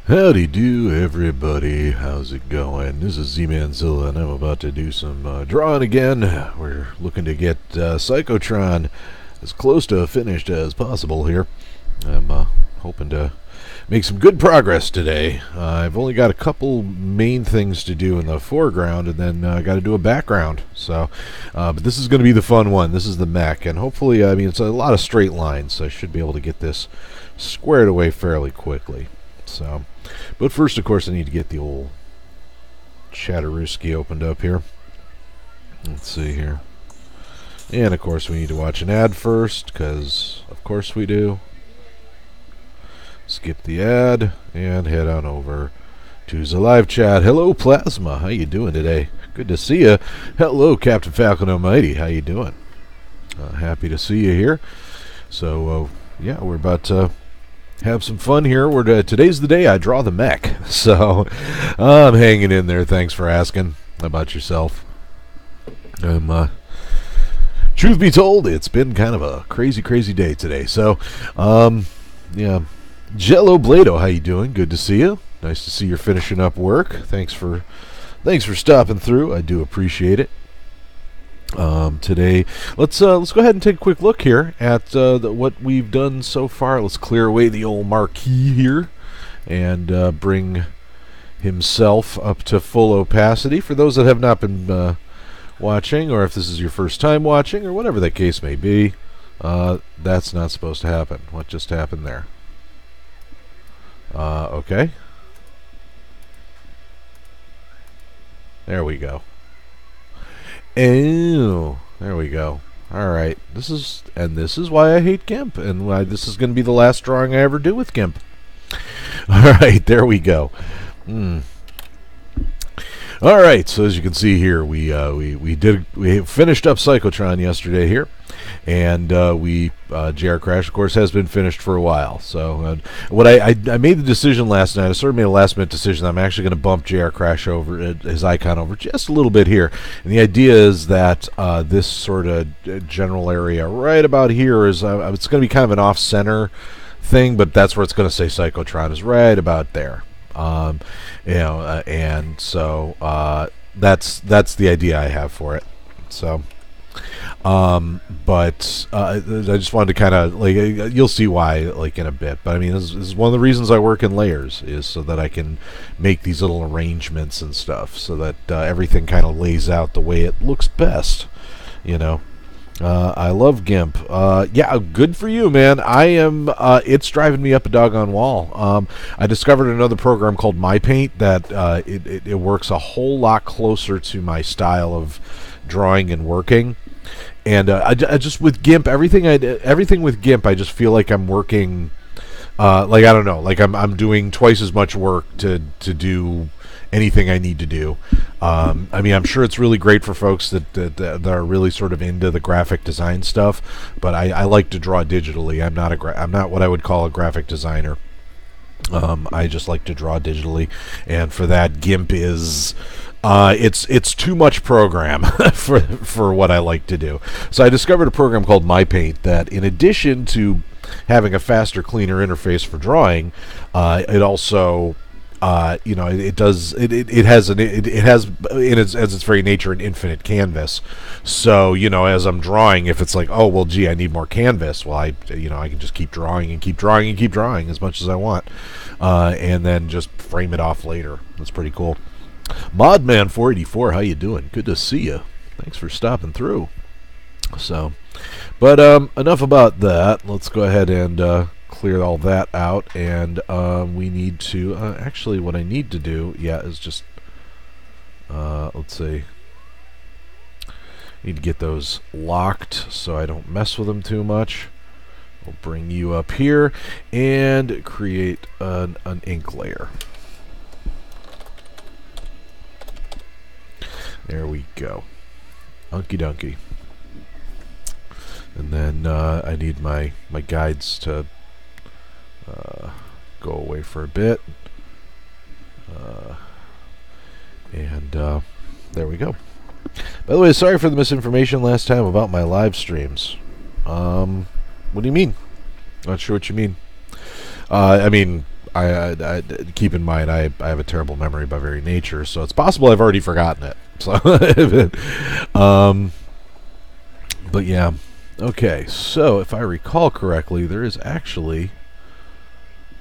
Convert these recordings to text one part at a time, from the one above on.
Howdy do, everybody. How's it going? This is Z-Manzilla, and I'm about to do some drawing again. We're looking to get Psychotron as close to finished as possible here. I'm hoping to make some good progress today. I've only got a couple main things to do in the foreground, and then I got to do a background. So, but this is going to be the fun one. This is the mech, and hopefully, I mean, it's a lot of straight lines, so I should be able to get this squared away fairly quickly. So, but first, of course, I need to get the old Chatterooski opened up here. Let's see here. And, of course, we need to watch an ad first, because, of course, we do. Skip the ad, and head on over to the live chat. Hello, Plasma. How you doing today? Good to see you. Hello, Captain Falcon Almighty. How you doing? Happy to see you here. So, yeah, we're about to have some fun here. Today's the day I draw the mech, so I'm hanging in there. Thanks for asking. How about yourself? Truth be told, it's been kind of a crazy day today. So, yeah, Jello Blado, how you doing? Good to see you. Nice to see you're finishing up work. Thanks for stopping through. I do appreciate it. Today, let's go ahead and take a quick look here at what we've done so far. Let's clear away the old marquee here and bring himself up to full opacity. For those that have not been watching, or if this is your first time watching, or whatever that case may be, that's not supposed to happen. What just happened there? Okay. There we go. Oh, there we go. Alright, this is why I hate GIMP, and why this is going to be the last drawing I ever do with GIMP. Alright, there we go. Alright, so as you can see here, we finished up Psychotron yesterday here, and JRCrash, of course, has been finished for a while. So what I made the decision last night. I sort of made a last-minute decision. I'm actually going to bump JRCrash over, his icon over just a little bit here. And the idea is that this sort of general area right about here is it's going to be kind of an off-center thing, but that's where it's going to say Psychotron is right about there. And so that's the idea I have for it. So. But I just wanted to kind of, like, you'll see why, like, in a bit. But I mean, this is one of the reasons I work in layers, is so that I can make these little arrangements and stuff, so that everything kind of lays out the way it looks best, you know. I love GIMP. Yeah, good for you, man. I am. It's driving me up a doggone wall. I discovered another program called MyPaint that it works a whole lot closer to my style of drawing and working. And I just, with GIMP, everything with GIMP, I just feel like I'm working, like, I don't know, like I'm doing twice as much work to do anything I need to do. I mean, I'm sure it's really great for folks that are really sort of into the graphic design stuff, but I like to draw digitally. I'm not what I would call a graphic designer. I just like to draw digitally, and for that, GIMP is it's too much program for what I like to do. So I discovered a program called MyPaint that, in addition to having a faster, cleaner interface for drawing, it also it has in its very nature an infinite canvas. So, as I'm drawing, if it's like, oh well, gee, I need more canvas, well, I can just keep drawing and keep drawing and keep drawing as much as I want, and then just frame it off later. That's pretty cool. Modman484, how you doing? Good to see you. Thanks for stopping through. So, but enough about that. Let's go ahead and clear all that out, and we need to actually, what I need to do, is just let's see, need to get those locked so I don't mess with them too much. We'll bring you up here and create an ink layer. There we go. Unky dunky. And then I need my guides to go away for a bit. And there we go. By the way, sorry for the misinformation last time about my live streams. What do you mean? Not sure what you mean. I mean, keep in mind I have a terrible memory by very nature, so it's possible I've already forgotten it. So, but yeah, okay. So if I recall correctly, there is actually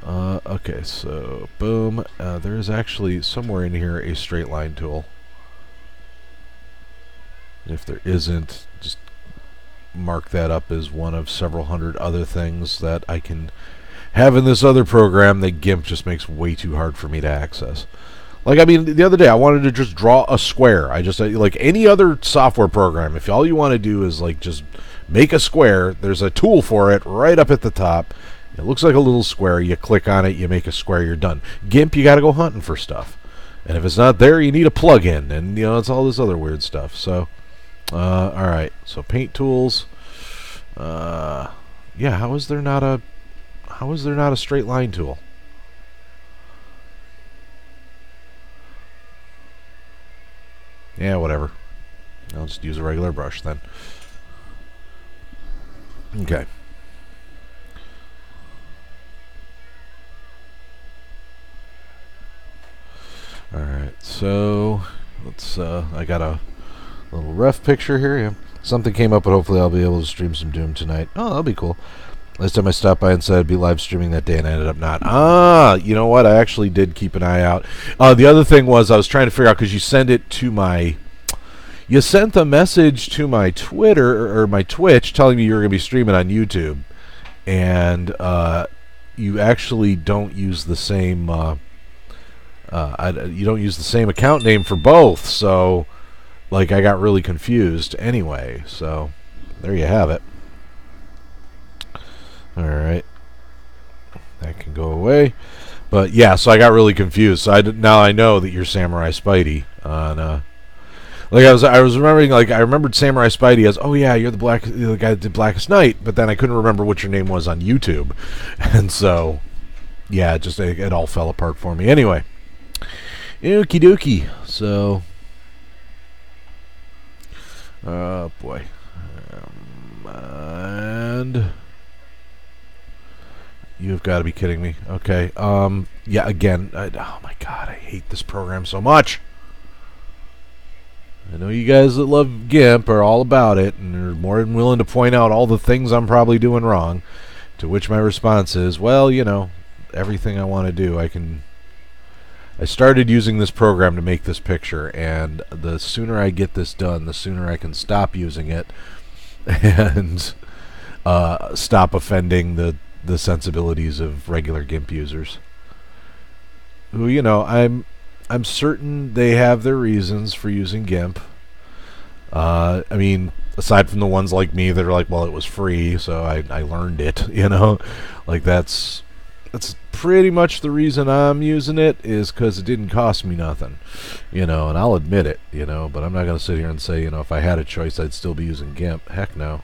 okay. So boom, there is actually somewhere in here a straight line tool. If there isn't, just mark that up as one of several hundred other things that I can have in this other program that GIMP just makes way too hard for me to access. Like, I mean, the other day I wanted to just draw a square. I just, like any other software program, if all you want to do is like just make a square, there's a tool for it right up at the top. It looks like a little square. You click on it, you make a square, you're done. GIMP, you got to go hunting for stuff. And if it's not there, you need a plug-in, and you know, it's all this other weird stuff. So, all right. So paint tools. Yeah, how is there not a straight line tool? Yeah, whatever. I'll just use a regular brush then. Okay. Alright, so let's I got a little ref picture here. Yeah. Something came up, but hopefully I'll be able to stream some Doom tonight. Oh, that'll be cool. Last time I stopped by and said I'd be live streaming that day, and I ended up not. Ah, you know what? I actually did keep an eye out. The other thing was I was trying to figure out, because you sent it to my... You sent the message to my Twitter, or my Twitch, telling me you were going to be streaming on YouTube. And you actually don't use the same... you don't use the same account name for both, so... Like, I got really confused anyway, so... There you have it. Alright. That can go away. But yeah, so I got really confused. So now I know that you're Samurai Spidey. Like I was remembering, like I remembered Samurai Spidey as, oh yeah, you're the guy that did Blackest Night, but then I couldn't remember what your name was on YouTube. And so yeah, it all fell apart for me. Anyway. Okie dokie. So oh boy. And you've got to be kidding me. Okay. Yeah, again, oh my god, I hate this program so much. I know you guys that love GIMP are all about it and are more than willing to point out all the things I'm probably doing wrong, to which my response is, well, you know, everything I want to do, I started using this program to make this picture, and the sooner I get this done, the sooner I can stop using it and stop offending the sensibilities of regular GIMP users, who, you know, I'm certain they have their reasons for using GIMP. I mean, aside from the ones like me that are like, well, it was free, so I learned it, you know. Like, that's pretty much the reason I'm using it, is because it didn't cost me nothing, you know, and I'll admit it, you know, but I'm not going to sit here and say, you know, if I had a choice, I'd still be using GIMP. Heck no.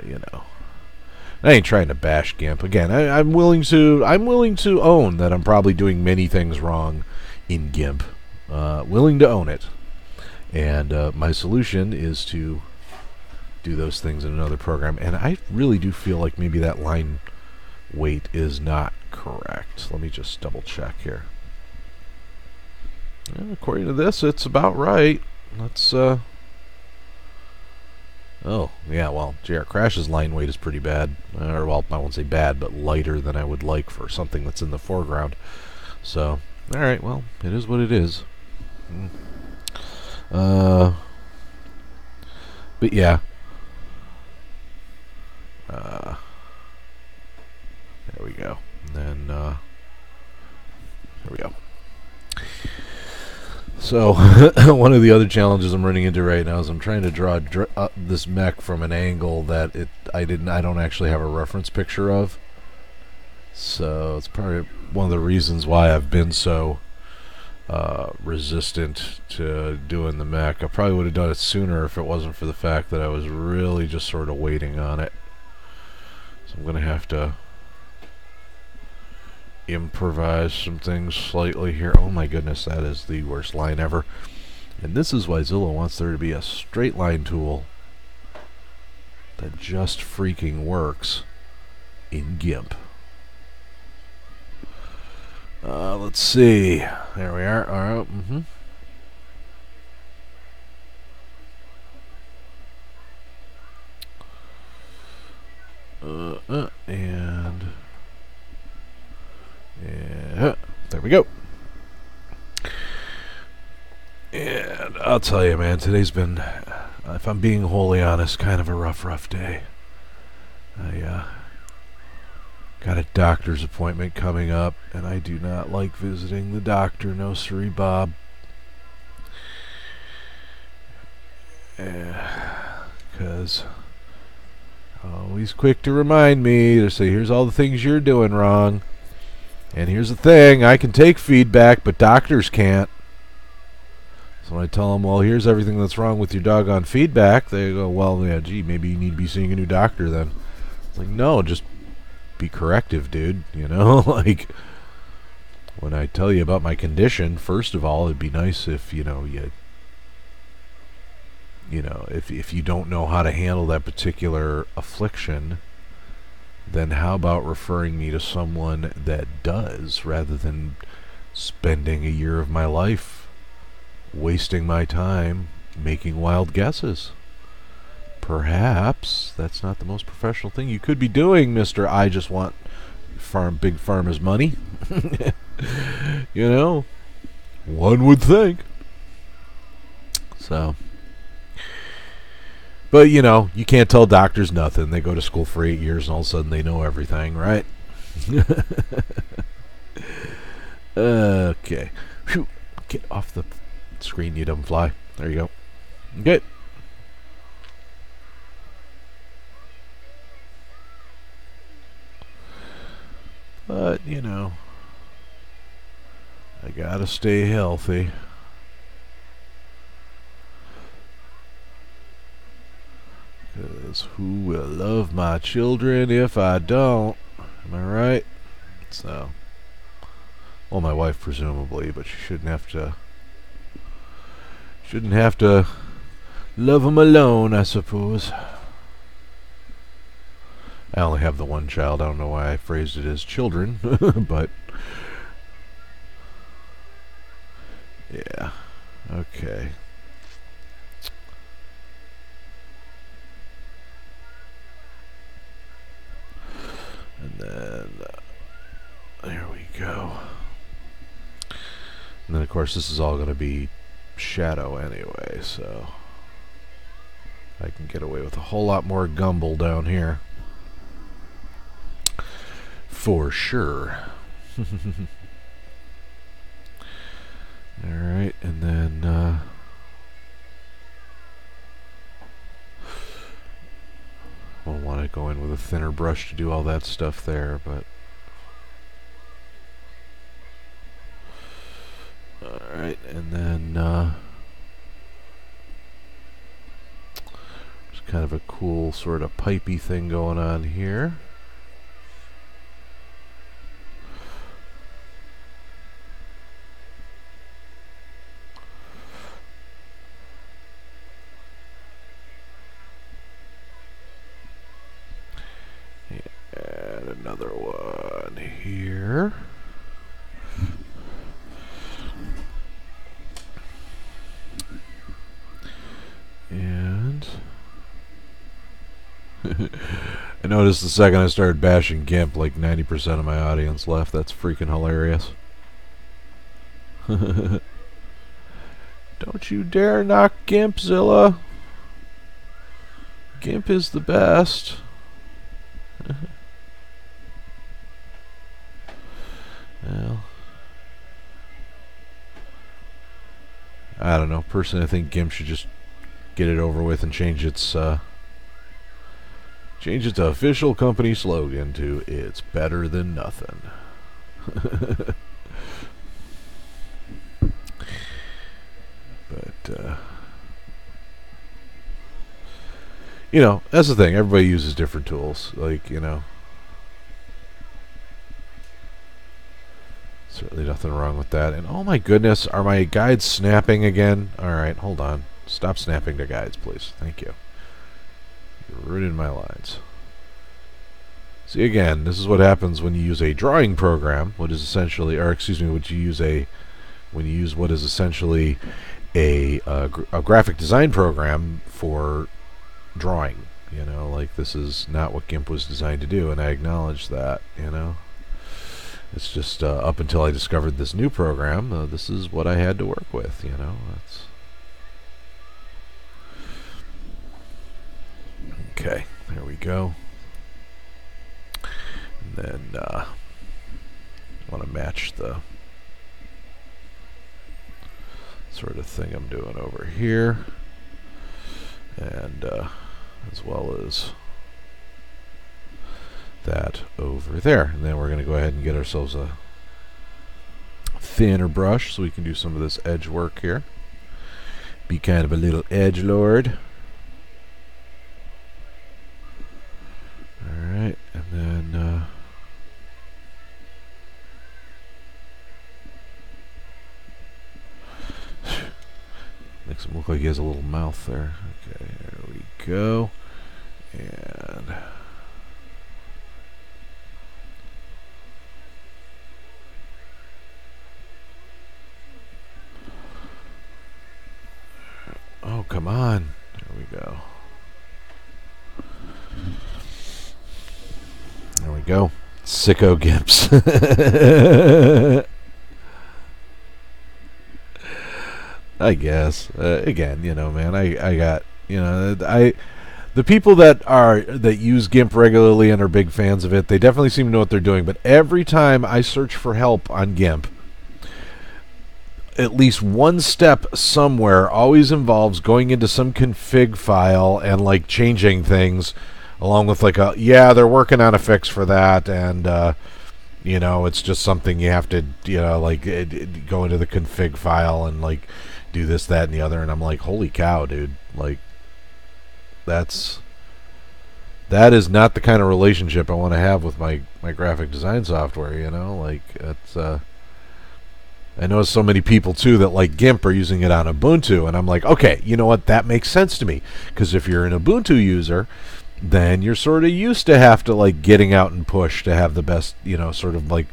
You know, I ain't trying to bash GIMP. Again, I'm willing to own that I'm probably doing many things wrong in GIMP. Willing to own it, and my solution is to do those things in another program. And I really do feel like maybe that line weight is not correct. Let me just double check here. And according to this, it's about right. Let's oh, yeah, well, JRCrash's line weight is pretty bad. Or, well, I won't say bad, but lighter than I would like for something that's in the foreground. So, alright, well, it is what it is. But yeah. There we go. And then, there we go. So, one of the other challenges I'm running into right now is I'm trying to draw this mech from an angle that I don't actually have a reference picture of. So it's probably one of the reasons why I've been so resistant to doing the mech. I probably would have done it sooner if it wasn't for the fact that I was really just sort of waiting on it. So I'm going to have to improvise some things slightly here. Oh my goodness, that is the worst line ever. And this is why Zilla wants there to be a straight line tool that just freaking works. in GIMP. Let's see. There we are. All right. And there we go. And I'll tell you, man, today's been, if I'm being wholly honest, kind of a rough day. I got a doctor's appointment coming up, and I do not like visiting the doctor. No, siree, Bob. Because always quick to remind me to say, here's all the things you're doing wrong. And here's the thing, I can take feedback, but doctors can't. So when I tell them, well, here's everything that's wrong with your doggone feedback, they go, well, yeah, gee, maybe you need to be seeing a new doctor then. It's like, no, just be corrective, dude. You know, like, when I tell you about my condition, first of all, it'd be nice if, if you don't know how to handle that particular affliction, then how about referring me to someone that does, rather than spending a year of my life wasting my time making wild guesses. Perhaps that's not the most professional thing you could be doing, Mr. I just want big pharma's money. You know, one would think. So, but you know, you can't tell doctors nothing. They go to school for 8 years and all of a sudden they know everything, right? Okay. Whew. Get off the screen, you dumb fly. There you go. Okay. But, you know, I gotta stay healthy. Because who will love my children if I don't? Am I right? So, well, my wife presumably, but she shouldn't have to love them alone, I suppose. I only have the one child. I don't know why I phrased it as children, but yeah, okay. And then there we go. And then of course this is all going to be shadow anyway, so I can get away with a whole lot more gumble down here. For sure. Alright, and then we'll want to go in with a thinner brush to do all that stuff there, but alright, and then there's kind of a cool sort of pipey thing going on here. And another one here. And I noticed the second I started bashing GIMP, like 90% of my audience left. That's freaking hilarious. Don't you dare knock GIMPzilla. GIMP is the best. Well, I don't know. Personally, I think GIMP should just get it over with and change its official company slogan to "It's better than nothing." But you know, that's the thing. Everybody uses different tools. Like, you know, certainly nothing wrong with that. And oh my goodness, are my guides snapping again? Alright, hold on. Stop snapping to guides, please. Thank you. You're ruining my lines. See, again, this is what happens when you use a drawing program, what is essentially, or excuse me, when you use what is essentially a graphic design program for drawing. You know, like, this is not what GIMP was designed to do, and I acknowledge that. You know, it's just up until I discovered this new program, this is what I had to work with. You know, that's okay. There we go. And then want to match the sort of thing I'm doing over here, and as well as that over there. And then we're going to go ahead and get ourselves a thinner brush so we can do some of this edge work here. Be kind of a little edgelord. Alright, and then makes him look like he has a little mouth there. Okay, there we go. And oh, come on. There we go. There we go. Sicko Gimps. I guess. Again, you know, man, I got, you know, the people that use GIMP regularly and are big fans of it, they definitely seem to know what they're doing. But every time I search for help on GIMP, at least one step somewhere always involves going into some config file and like changing things, along with like yeah, they're working on a fix for that, and you know, it's just something you have to, you know, like go into the config file and like do this, that, and the other. And I'm like, holy cow, dude! Like, that is not the kind of relationship I want to have with my graphic design software. You know, like, it's I know so many people too that like GIMP are using it on Ubuntu, and I'm like, okay, you know what? That makes sense to me, because if you're an Ubuntu user, then you're sort of used to have to like getting out and push to have the best, you know, sort of like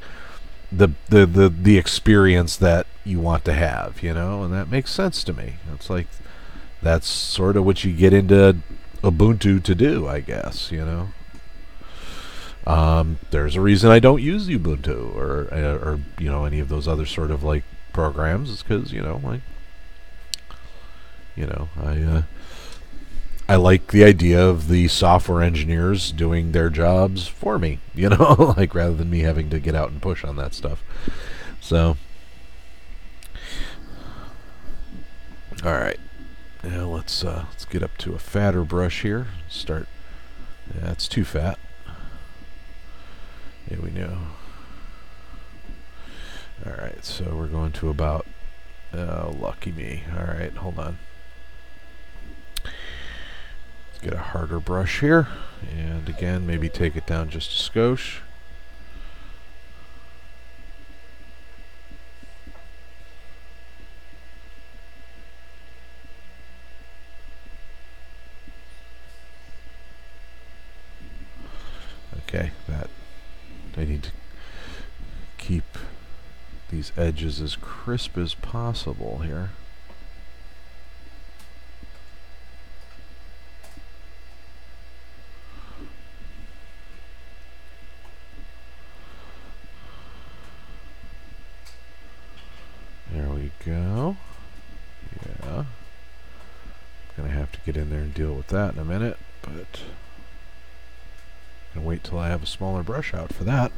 the experience that you want to have, you know, and that makes sense to me. It's like, that's sort of what you get into Ubuntu to do, I guess, you know. There's a reason I don't use Ubuntu or you know, any of those other sort of like programs. It's because, you know, like, you know, I like the idea of the software engineers doing their jobs for me, you know, like, rather than me having to get out and push on that stuff. So, all right, now let's get up to a fatter brush here. Start. Yeah, that's too fat. Yeah, we know. All right, so we're going to about. Oh, lucky me. All right, hold on. Get a harder brush here, and again, maybe take it down just a skosh. Okay, that I need to keep these edges as crisp as possible here. There we go. Yeah. I'm going to have to get in there and deal with that in a minute, but I'm going to wait till I have a smaller brush out for that.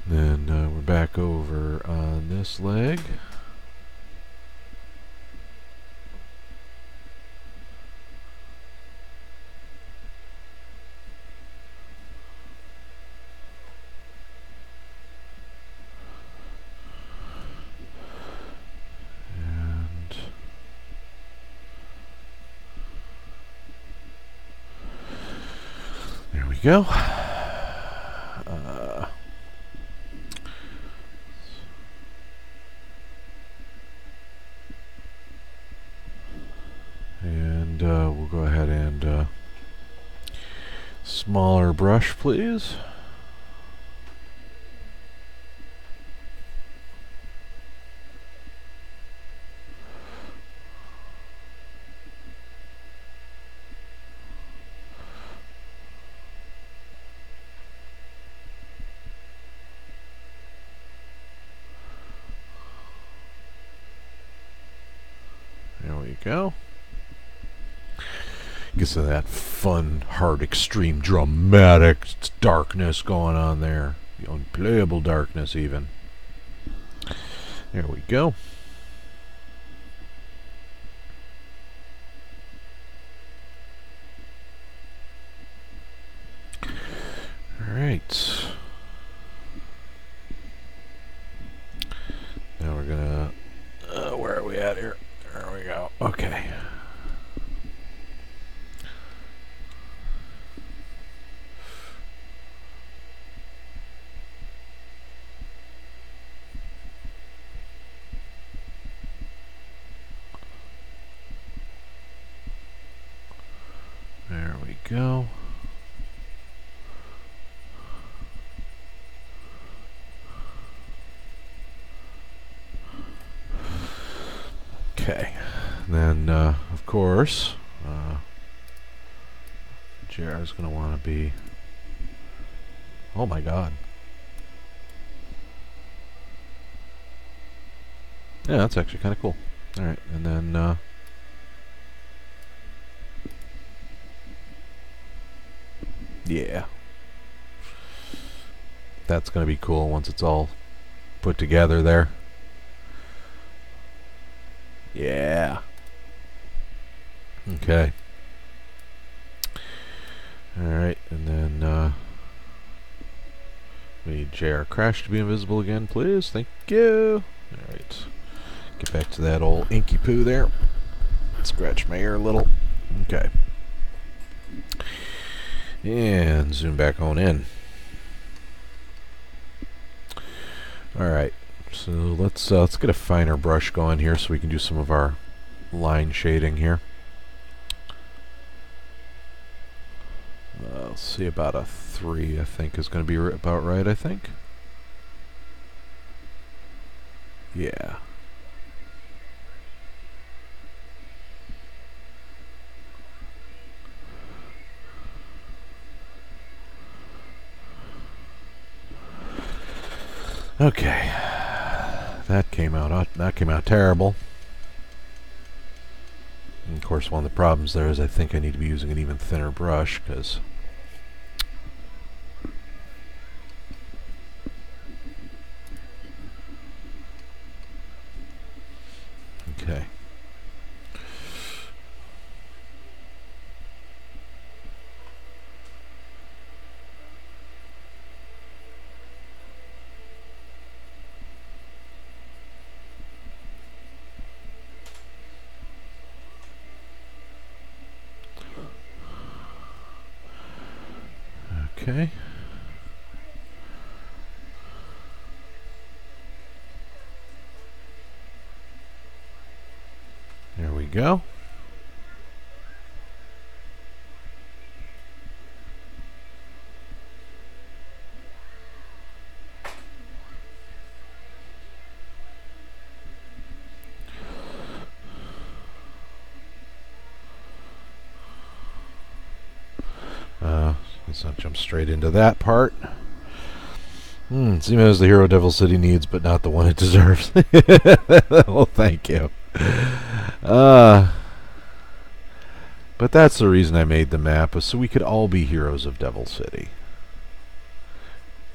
Then we're back over on this leg. Go. And we'll go ahead and Smaller brush, please. There we go. Gets to that fun, hard, extreme, dramatic darkness going on there. The unplayable darkness, even. There we go. Alright. Now we're gonna... where are we at here? There we go. Okay. There we go. Okay. And then, of course, JR is going to want to be... Oh my god. Yeah, that's actually kind of cool. Alright, and then... yeah. That's going to be cool once it's all put together there. Yeah. Okay. Alright, and then we need JRCrash to be invisible again, please. Thank you. Alright. Get back to that old inky poo there. Scratch my ear a little. Okay. And zoom back on in. Alright. So let's get a finer brush going here so we can do some of our line shading here. Let's see, about a 3 I think is going to be about right, I think. Yeah. Okay. That came out terrible. And of course, one of the problems there is I think I need to be using an even thinner brush, because okay. Okay. There we go. Let's not jump straight into that part. Seems as the hero Devil City needs, but not the one it deserves. Well, thank you. But that's the reason I made the map, was so we could all be heroes of Devil City.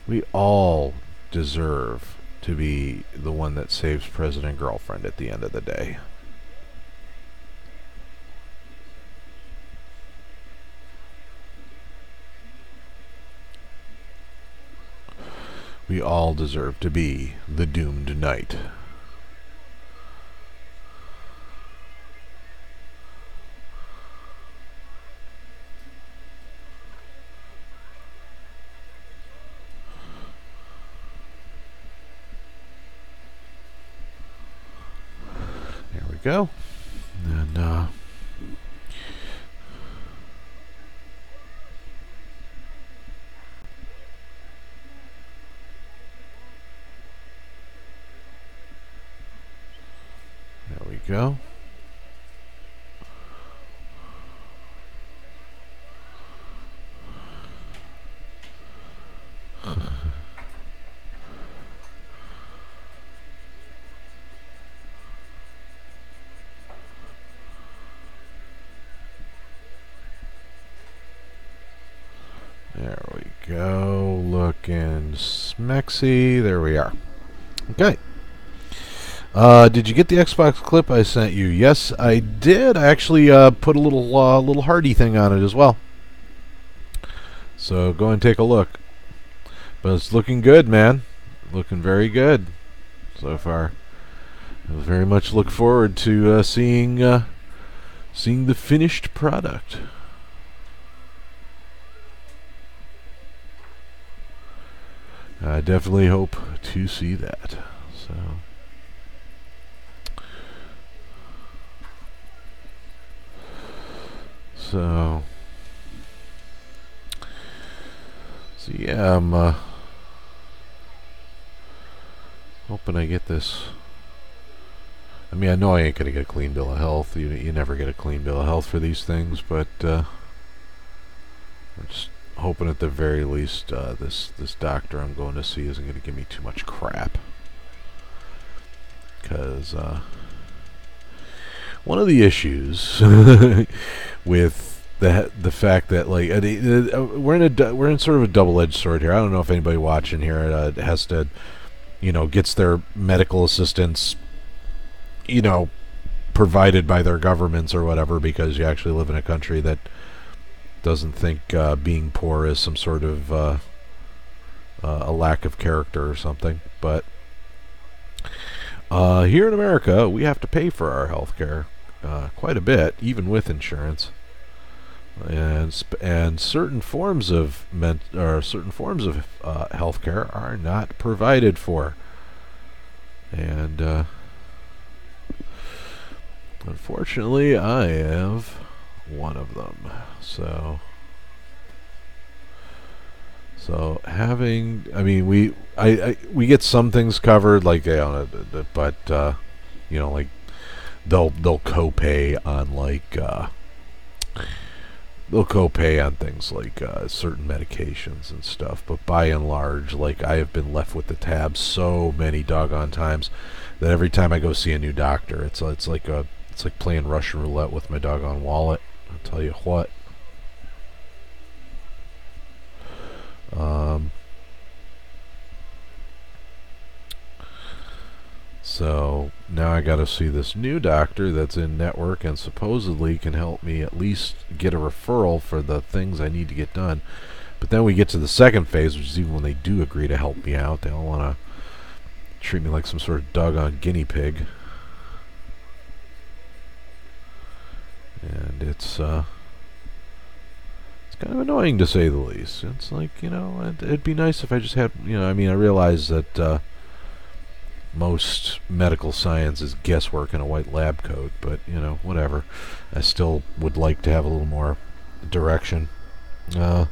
We all deserve to be the one that saves President Girlfriend at the end of the day. We all deserve to be the doomed knight. There we go. And go. There we go. Looking smexy. There we are. Okay. Did you get the Xbox clip I sent you? Yes, I did. I actually put a little Hardy thing on it as well. So go and take a look. But it's looking good, man. Looking very good so far. I very much look forward to seeing the finished product. I definitely hope to see that. So yeah, I'm hoping I get this. I mean, I know I ain't gonna get a clean bill of health. You never get a clean bill of health for these things, but I'm just hoping at the very least this doctor I'm going to see isn't going to give me too much crap. Because one of the issues with the fact that, like, we're in sort of a double-edged sword here. I don't know if anybody watching here has to, gets their medical assistance, provided by their governments or whatever, because you actually live in a country that doesn't think being poor is some sort of a lack of character or something. But here in America, we have to pay for our health care quite a bit, even with insurance, and certain forms of health care are not provided for, and unfortunately, I have one of them. So having, I mean, we get some things covered, like, but like they'll copay on, like, they'll copay on things like certain medications and stuff. But by and large, like, I have been left with the tab so many doggone times that every time I go see a new doctor, it's like playing Russian roulette with my doggone wallet. I'll tell you what. So now I got to see this new doctor that's in network and supposedly can help me at least get a referral for the things I need to get done. But then we get to the second phase, which is even when they do agree to help me out, they don't want to treat me like some sort of doggone guinea pig. And it's kind of annoying, to say the least. It's like, it'd be nice if I just had, I mean, I realize that most medical science is guesswork in a white lab coat, but, whatever. I still would like to have a little more direction. About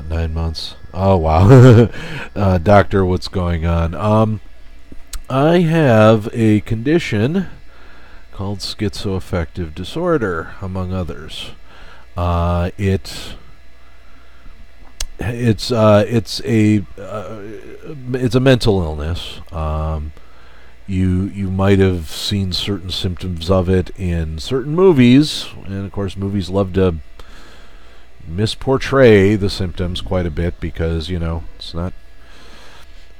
9 months. Oh, wow. Doctor, what's going on? I have a condition called schizoaffective disorder, among others. It's a mental illness. You might have seen certain symptoms of it in certain movies, and of course movies love to misportray the symptoms quite a bit because it's not.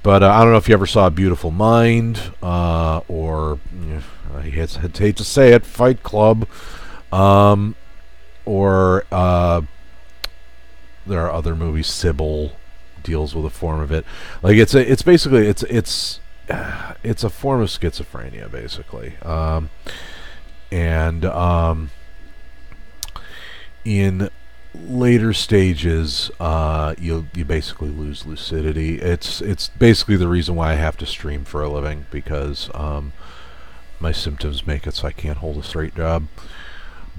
But I don't know if you ever saw A Beautiful Mind, or I hate to say it, Fight Club, or there are other movies. Sybil deals with a form of it. Like, it's basically it's a form of schizophrenia, basically. And in later stages, you basically lose lucidity. It's basically the reason why I have to stream for a living, because my symptoms make it so I can't hold a straight job.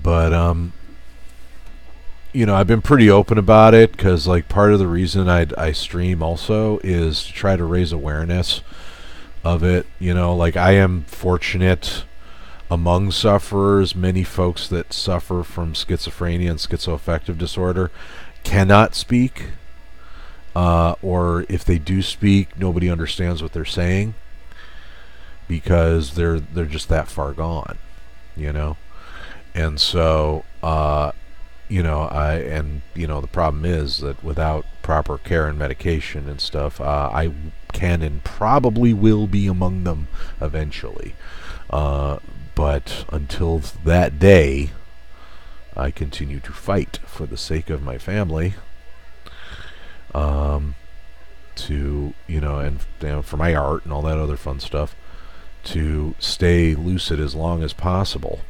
But I've been pretty open about it, because, like, part of the reason I stream also is to try to raise awareness of it. Like, I am fortunate among sufferers, many folks that suffer from schizophrenia and schizoaffective disorder cannot speak, or if they do speak, nobody understands what they're saying because they're just that far gone, you know. And so, the problem is that without proper care and medication and stuff, I can and probably will be among them eventually. But until that day, I continue to fight for the sake of my family, and for my art and all that other fun stuff, to stay lucid as long as possible.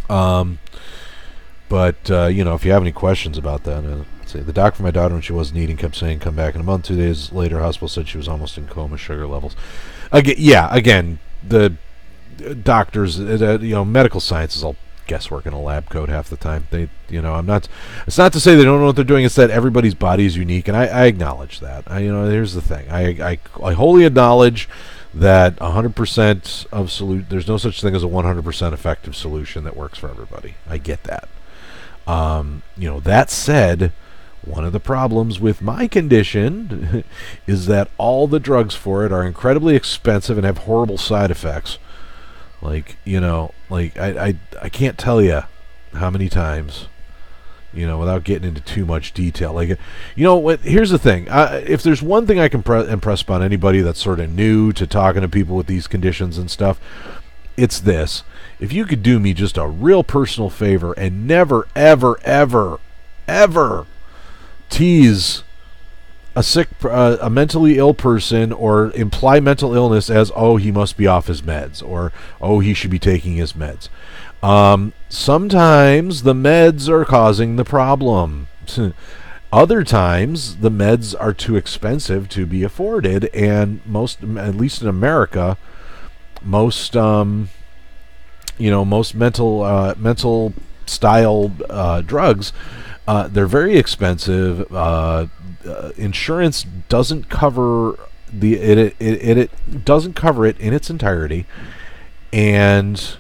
But if you have any questions about that, let's see. The doctor for my daughter, when she wasn't eating, kept saying, "Come back in a month." 2 days later, hospital said she was almost in coma. Sugar levels. Again, the doctors, medical science is all guesswork in a lab coat half the time. It's not to say they don't know what they're doing. It's that everybody's body is unique, and I acknowledge that. Here's the thing. I wholly acknowledge that 100% of there's no such thing as a 100% effective solution that works for everybody. I get that. That said, one of the problems with my condition is that all the drugs for it are incredibly expensive and have horrible side effects. I can't tell you how many times, without getting into too much detail. Here's the thing. If there's one thing I can impress upon anybody that's sort of new to talking to people with these conditions and stuff, it's this. If you could do me just a real personal favor and never, ever, ever, ever tease a mentally ill person or imply mental illness as, oh, he must be off his meds, or, oh, he should be taking his meds. Sometimes the meds are causing the problem. Other times the meds are too expensive to be afforded, and at least in America, most mental style drugs, they're very expensive. Insurance doesn't cover it doesn't cover it in its entirety, and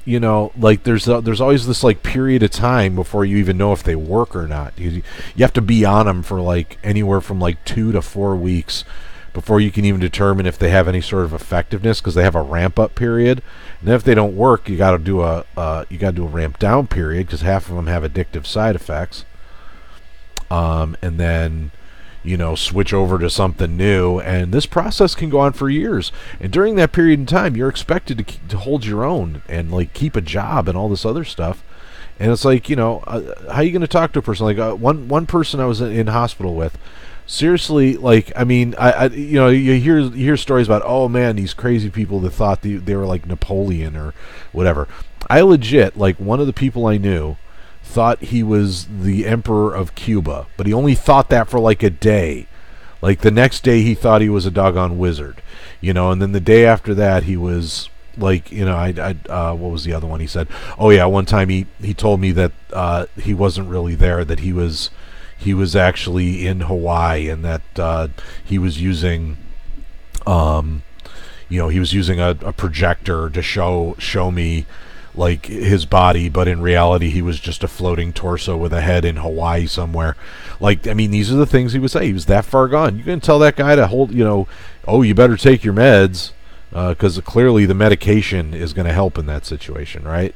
there's always this period of time before you even know if they work or not. You have to be on them for anywhere from 2 to 4 weeks before you can even determine if they have any sort of effectiveness, because they have a ramp up period, and then if they don't work, you got to do a ramp down period, because half of them have addictive side effects. And then switch over to something new, and this process can go on for years. And during that period in time, you're expected to hold your own and keep a job and all this other stuff. And it's how are you going to talk to a person? One person I was in hospital with, seriously, you hear stories about, oh man, these crazy people that thought they were like Napoleon or whatever. I legit, one of the people I knew thought he was the emperor of Cuba, but he only thought that for a day. The next day he thought he was a doggone wizard, and then the day after that he was what was the other one? He said, oh yeah, one time he told me that he wasn't really there, that he was actually in Hawaii, and that he was using a projector to show me his body, but in reality he was just a floating torso with a head in Hawaii somewhere. These are the things he would say. He was that far gone. You can tell that guy to hold, oh, you better take your meds, because clearly the medication is going to help in that situation, right?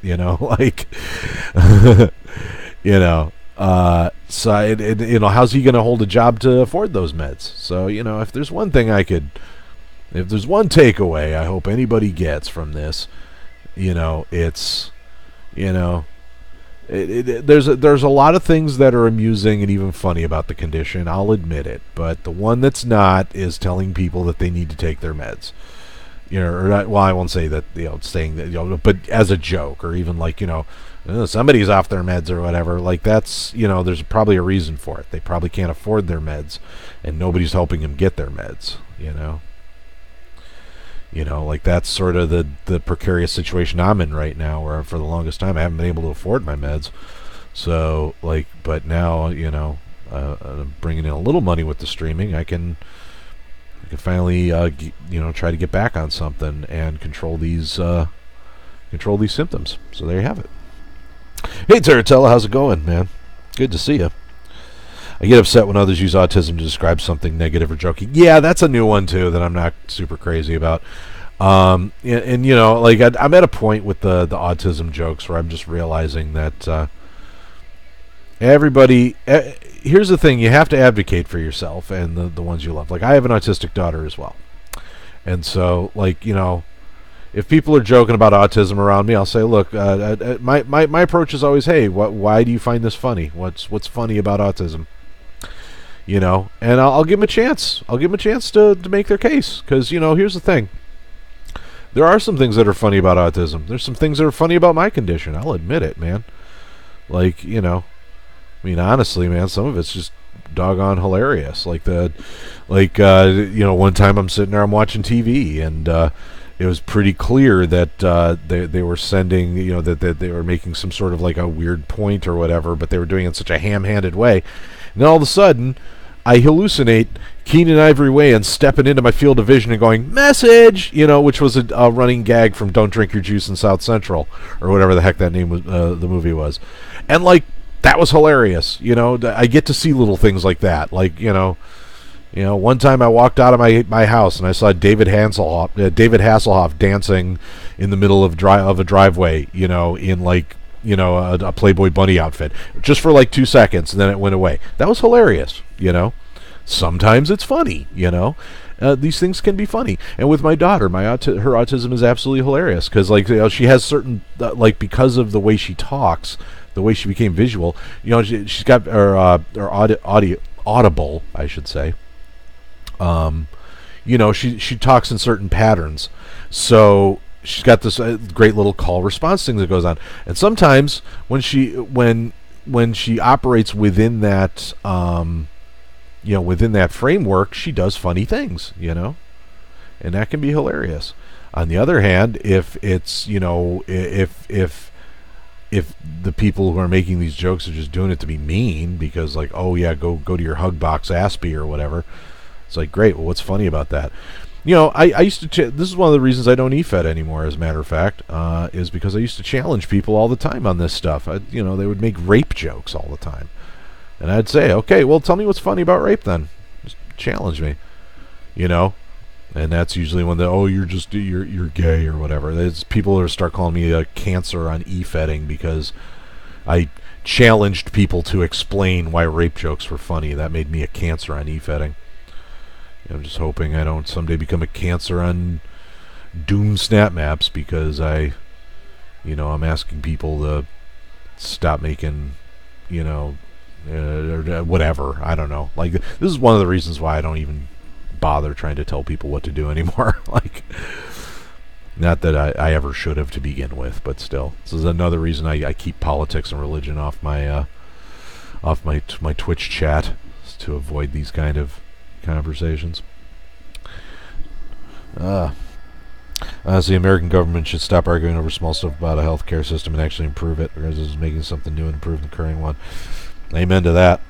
So how's he going to hold a job to afford those meds? So if there's one takeaway I hope anybody gets from this, it's there's a lot of things that are amusing and even funny about the condition, I'll admit it, but the one that's not is telling people that they need to take their meds, or not, well, I won't say that, saying that, but as a joke, or even somebody's off their meds or whatever. That's, there's probably a reason for it. They probably can't afford their meds, and nobody's helping them get their meds. That's sort of the precarious situation I'm in right now, where for the longest time I haven't been able to afford my meds. So, but now, bringing in a little money with the streaming, I can finally, try to get back on something and control these control these symptoms. So there you have it. Hey, Taratella, how's it going, man? Good to see you. I get upset when others use autism to describe something negative or joking. Yeah, that's a new one, too, that I'm not super crazy about. And you know, like, I'm at a point with the autism jokes where I'm just realizing that everybody... here's the thing, you have to advocate for yourself and the ones you love. Like, I have an autistic daughter as well. And so, like, you know, if people are joking about autism around me, I'll say, look, my approach is always, hey, why do you find this funny? What's funny about autism? You know, and I'll give them a chance. I'll give them a chance to make their case. Because, you know, here's the thing. There are some things that are funny about autism. There's some things that are funny about my condition. I'll admit it, man. Like, you know, I mean, honestly, man, some of it's just doggone hilarious. Like, you know, one time I'm sitting there, I'm watching TV, and it was pretty clear that they were sending, you know, that they were making some sort of like a weird point or whatever, but they were doing it in such a ham-handed way. And then all of a sudden, I hallucinate Keenan Ivory Wayans stepping into my field of vision and going, "Message!" You know, which was a running gag from Don't Drink Your Juice in South Central, or whatever the heck that name was, the movie was. And, like, that was hilarious. You know, I get to see little things like that. Like, you know, one time I walked out of my house and I saw David Hasselhoff dancing in the middle of a driveway, you know, in, like, you know, a Playboy bunny outfit, just for like 2 seconds, and then it went away. That was hilarious, you know. Sometimes it's funny, you know. These things can be funny. And with my daughter, her autism is absolutely hilarious, because, like, you know, she has certain, like, because of the way she talks, the way she became visual, you know, she's got her audible, I should say. You know, she talks in certain patterns, so she's got this great little call response thing that goes on, and sometimes when she operates within that you know, within that framework, she does funny things, you know, and that can be hilarious. On the other hand, if it's, you know, if the people who are making these jokes are just doing it to be mean, because, like, oh yeah, go to your hug box, Aspie, or whatever, it's like, great, well, what's funny about that? You know, I used to... this is one of the reasons I don't eFed anymore, as a matter of fact, is because I used to challenge people all the time on this stuff. You know, they would make rape jokes all the time. And I'd say, okay, well, tell me what's funny about rape then. Just challenge me. You know? And that's usually when you're gay or whatever. There's people who start calling me a cancer on eFedding because I challenged people to explain why rape jokes were funny. That made me a cancer on eFedding. I'm just hoping I don't someday become a cancer on Doom Snap Maps, because I'm asking people to stop making, you know, or whatever. I don't know. Like, this is one of the reasons why I don't even bother trying to tell people what to do anymore. Like, not that I ever should have to begin with, but still, this is another reason I keep politics and religion off my Twitch chat, is to avoid these kind of conversations. The American government should stop arguing over small stuff about a healthcare system and actually improve it, because it's making something new and improve the current one. Amen to that.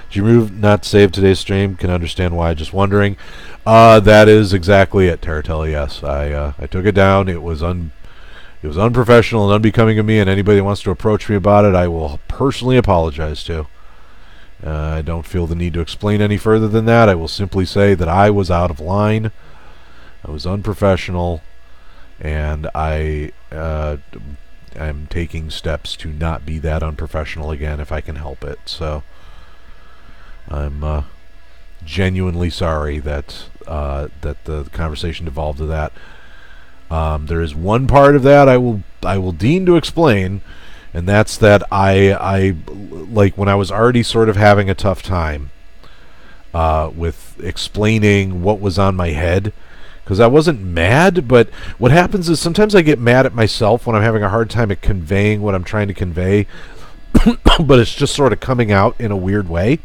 Did you move not save today's stream? Can understand why. Just wondering. That is exactly it, Taratella. Yes, I took it down. It was unprofessional and unbecoming of me, and anybody that wants to approach me about it, I will personally apologize to. I don't feel the need to explain any further than that. I will simply say that I was out of line. I was unprofessional, and I'm taking steps to not be that unprofessional again if I can help it. So I'm genuinely sorry that the conversation devolved to that. There is one part of that I will deign to explain, and that's that I like, when I was already sort of having a tough time with explaining what was on my head, because I wasn't mad, but what happens is sometimes I get mad at myself when I'm having a hard time at conveying what I'm trying to convey, but it's just sort of coming out in a weird way.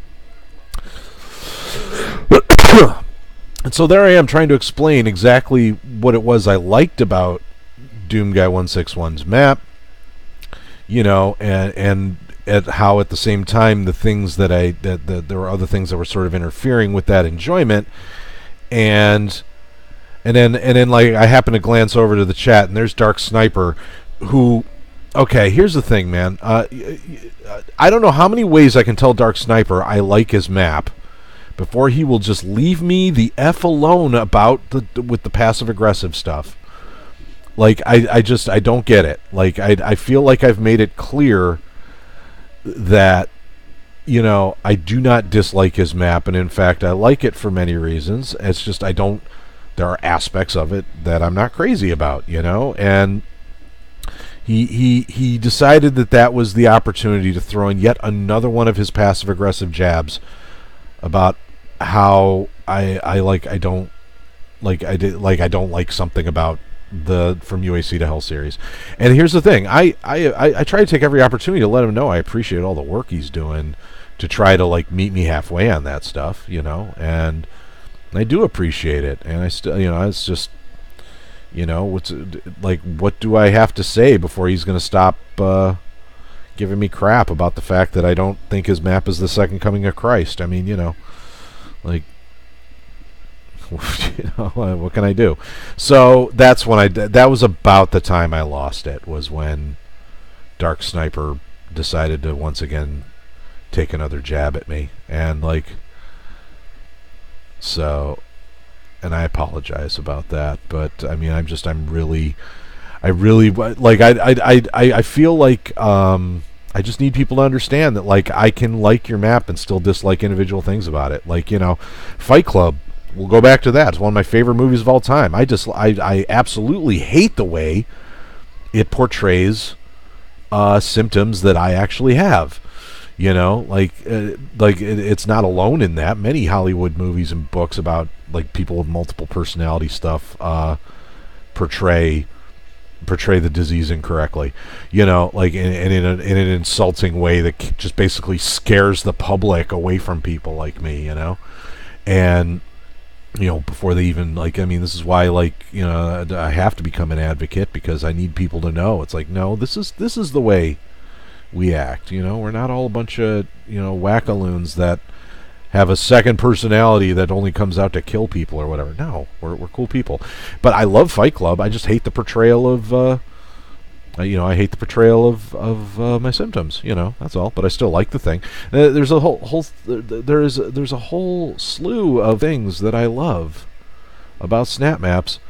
And so there I am trying to explain exactly what it was I liked about Doom Guy 161's map, you know, and at how at the same time the things that there were other things that were sort of interfering with that enjoyment, and then like I happen to glance over to the chat, and there's Dark Sniper who, okay, here's the thing, man. I don't know how many ways I can tell Dark Sniper I like his map before he will just leave me the F alone about with the passive aggressive stuff. Like, I don't get it. Like, I feel like I've made it clear that, you know, I do not dislike his map, and in fact, I like it for many reasons. It's just there are aspects of it that I'm not crazy about, you know, and he decided that was the opportunity to throw in yet another one of his passive aggressive jabs about how I don't like something about the From UAC to Hell series. And here's the thing, I try to take every opportunity to let him know I appreciate all the work he's doing to try to like meet me halfway on that stuff, you know, and I do appreciate it. And I still, you know, it's just, you know, what do I have to say before he's going to stop giving me crap about the fact that I don't think his map is the second coming of Christ? I mean, you know, like, you know, what can I do? So that's when that was about the time I lost it, was when Dark Sniper decided to once again take another jab at me, and like, so, and I apologize about that, but I mean, I really like, I feel like I just need people to understand that, like, I can like your map and still dislike individual things about it. Like, you know, Fight Club, we'll go back to that. It's one of my favorite movies of all time. I absolutely hate the way it portrays symptoms that I actually have. You know, like it's not alone in that. Many Hollywood movies and books about like people with multiple personality stuff portray the disease incorrectly. You know, like in an insulting way that just basically scares the public away from people like me. You know, and you know, before they even, like, I mean, this is why, like, you know, I have to become an advocate, because I need people to know. It's like, no, this is the way we act. You know, we're not all a bunch of, you know, wackaloons that have a second personality that only comes out to kill people or whatever. No, we're cool people. But I love Fight Club. I just hate the portrayal of you know, I hate the portrayal of my symptoms. You know, that's all. But I still like the thing. There's a there's a whole slew of things that I love about snap maps.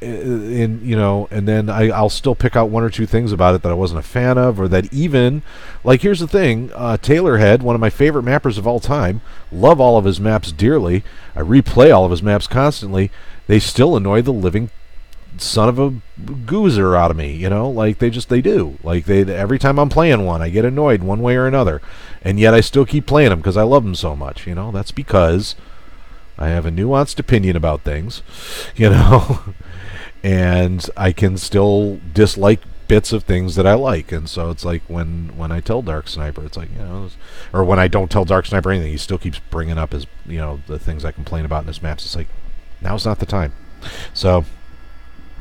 In, you know, and then I'll still pick out one or two things about it that I wasn't a fan of, or that even, like, here's the thing, Taylorhead, one of my favorite mappers of all time, love all of his maps dearly, I replay all of his maps constantly, they still annoy the living son of a goozer out of me, you know, like, they do, like, every time I'm playing one, I get annoyed one way or another, and yet I still keep playing them because I love them so much, you know. That's because I have a nuanced opinion about things, you know. And I can still dislike bits of things that I like, and so it's like when I tell Dark Sniper, it's like, you know, or when I don't tell Dark Sniper anything, he still keeps bringing up his, you know, the things I complain about in his maps. It's like, now's not the time. So,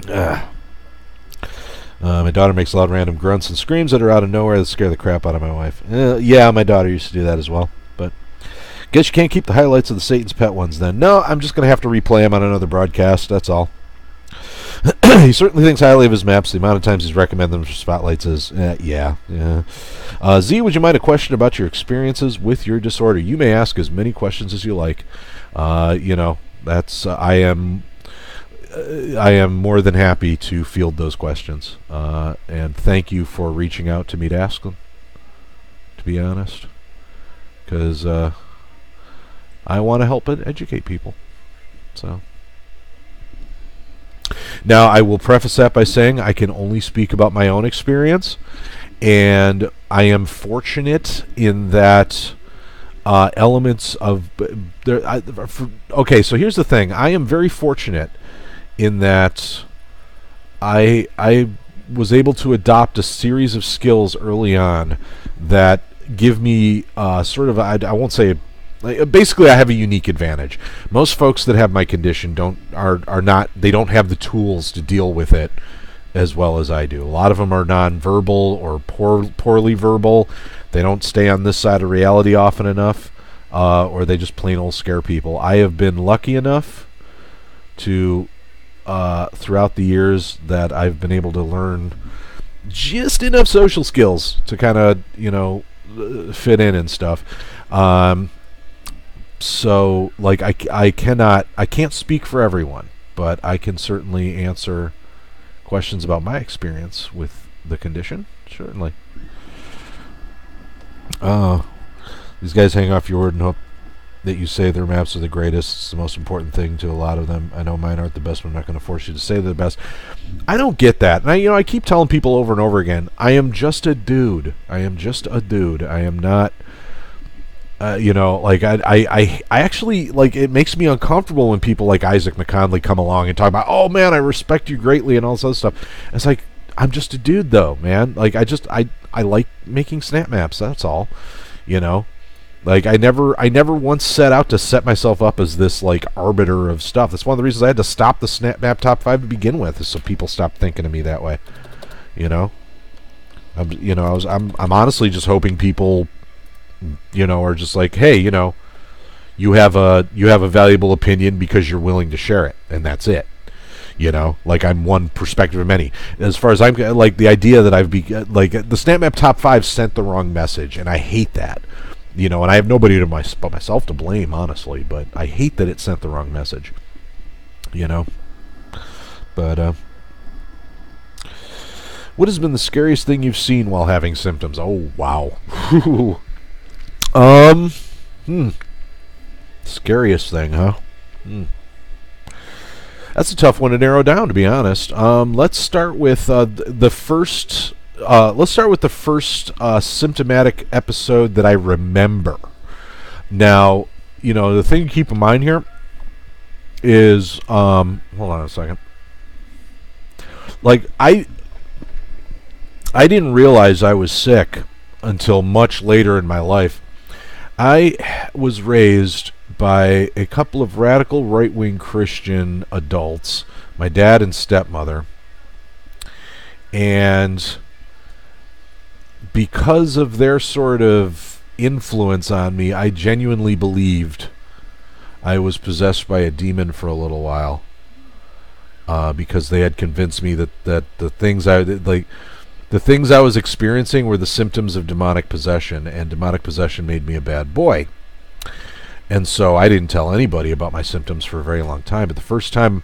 my daughter makes a lot of random grunts and screams that are out of nowhere that scare the crap out of my wife. Yeah, my daughter used to do that as well, but guess you can't keep the highlights of the Satan's Pet ones then. No, I'm just gonna have to replay them on another broadcast. That's all. He certainly thinks highly of his maps. The amount of times he's recommended them for spotlights is, yeah. Z, would you mind a question about your experiences with your disorder? You may ask as many questions as you like. You know, that's I am more than happy to field those questions. And thank you for reaching out to me to ask them, to be honest. Because I want to help educate people. So... Now, I will preface that by saying I can only speak about my own experience, and I am fortunate in that elements of... okay, so here's the thing. I am very fortunate in that I was able to adopt a series of skills early on that give me sort of... I won't say... Basically, I have a unique advantage. Most folks that have my condition don't have the tools to deal with it as well as I do. A lot of them are non-verbal or poorly verbal. They don't stay on this side of reality often enough, or they just plain old scare people. I have been lucky enough to, throughout the years that I've been able to learn just enough social skills to kind of, fit in and stuff. So like I can't speak for everyone, but I can certainly answer questions about my experience with the condition. Certainly. These guys hang off your word and hope that you say their maps are the greatest. It's the most important thing to a lot of them. I know mine aren't the best, but I'm not going to force you to say they're the best. I don't get that. And I keep telling people over and over again, I am just a dude. I am just a dude. I am not, like I actually, like, it makes me uncomfortable when people like Isaac McConley come along and talk about, oh man, I respect you greatly and all this other stuff. It's like, I'm just a dude though, man. Like I like making snap maps. That's all, Like I never once set out to set myself up as this like arbiter of stuff. That's one of the reasons I had to stop the Snap Map Top 5 to begin with, is so people stopped thinking of me that way. I'm honestly just hoping people, are just like, hey, you have a valuable opinion because you're willing to share it, and that's it. Like I'm one perspective of many. As far as I'm like, the idea that like the Snap Map Top 5 sent the wrong message, and I hate that. And I have nobody but myself to blame, honestly. But I hate that it sent the wrong message. But what has been the scariest thing you've seen while having symptoms? Oh wow. Scariest thing, huh? That's a tough one to narrow down, to be honest. Let's start with the first. Let's start with the first symptomatic episode that I remember. Now, the thing to keep in mind here is, hold on a second. Like, I didn't realize I was sick until much later in my life. I was raised by a couple of radical right-wing Christian adults, my dad and stepmother, and because of their sort of influence on me, I genuinely believed I was possessed by a demon for a little while, because they had convinced me that the things I was experiencing were the symptoms of demonic possession, and demonic possession made me a bad boy. And so I didn't tell anybody about my symptoms for a very long time. But the first time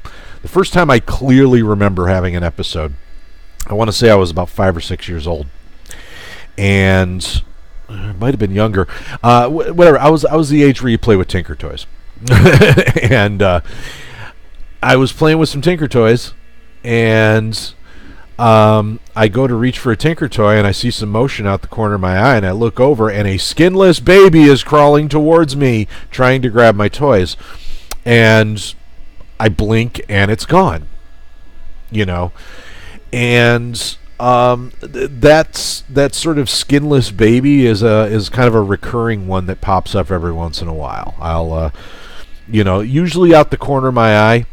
I clearly remember having an episode, I want to say I was about 5 or 6 years old, and it might have been younger. Whatever. I was the age where you play with Tinker Toys, and I was playing with some Tinker Toys, and I go to reach for a Tinker Toy, and I see some motion out the corner of my eye, and I look over, and a skinless baby is crawling towards me, trying to grab my toys. And I blink, and it's gone. And that sort of skinless baby is kind of a recurring one that pops up every once in a while. I'll usually out the corner of my eye.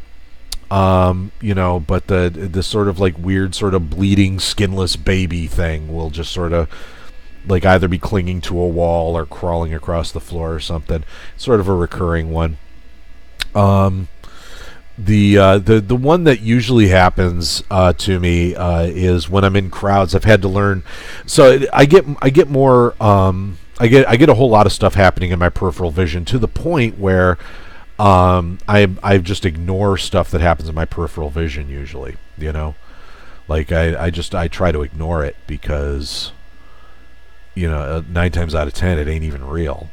But the sort of like weird sort of bleeding skinless baby thing will just sort of like either be clinging to a wall or crawling across the floor or something. Sort of a recurring one. The one that usually happens to me is when I'm in crowds. I've had to learn, so I get more I get a whole lot of stuff happening in my peripheral vision, to the point where I just ignore stuff that happens in my peripheral vision usually, like I try to ignore it because 9 times out of 10 it ain't even real,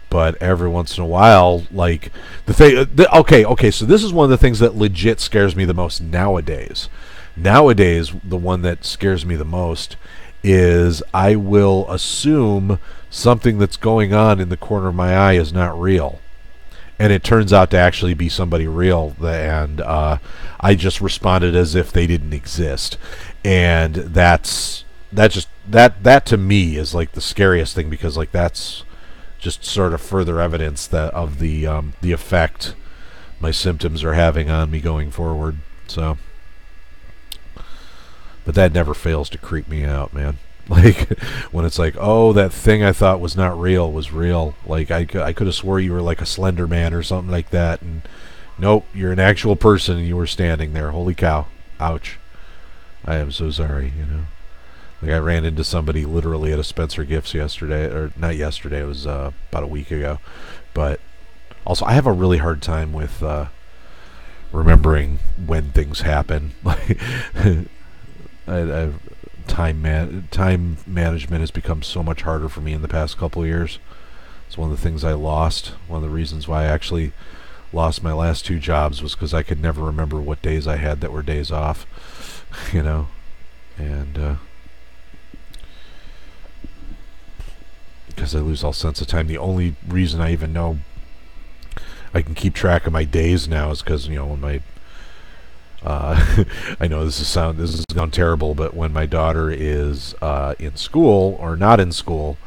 but every once in a while, like okay, so this is one of the things that legit scares me the most nowadays. The one that scares me the most is I will assume something that's going on in the corner of my eye is not real, and it turns out to actually be somebody real, and I just responded as if they didn't exist. And that to me is like the scariest thing, because like that's just sort of further evidence that of the effect my symptoms are having on me going forward. So, but that never fails to creep me out, man. Like when it's like, oh, that thing I thought was not real was real. Like I could have swore you were like a Slender Man or something like that, and nope, you're an actual person and you were standing there. Holy cow. Ouch. I am so sorry, you know. Like I ran into somebody literally at a Spencer Gifts yesterday, or not yesterday, it was about a week ago. But also, I have a really hard time with remembering when things happen. Like, time management has become so much harder for me in the past couple of years. It's one of the things I lost. One of the reasons why I actually lost my last 2 jobs was because I could never remember what days I had that were days off, you know, and because I lose all sense of time. The only reason I even know I can keep track of my days now is because, you know, when my I know this is sound terrible, but when my daughter is in school or not in school,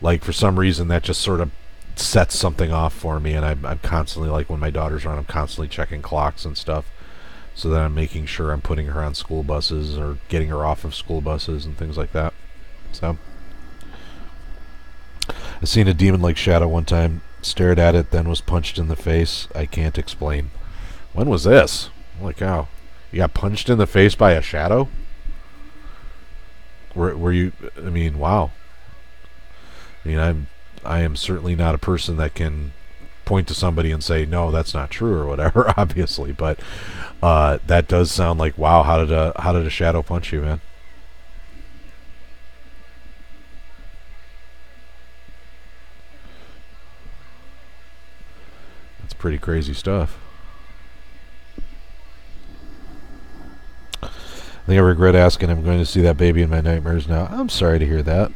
like for some reason that just sort of sets something off for me, and I'm constantly, like, when my daughter's around, I'm constantly checking clocks and stuff, so that I'm making sure I'm putting her on school buses or getting her off of school buses and things like that. So I seen a demon-like shadow one time, stared at it, then was punched in the face. I can't explain. When was this? Holy cow. You got punched in the face by a shadow? Were you... I mean, wow. I mean, I am certainly not a person that can point to somebody and say, no, that's not true or whatever, obviously. But that does sound like, wow, how did a shadow punch you, man? That's pretty crazy stuff. I think I regret asking. I'm going to see that baby in my nightmares now. I'm sorry to hear that.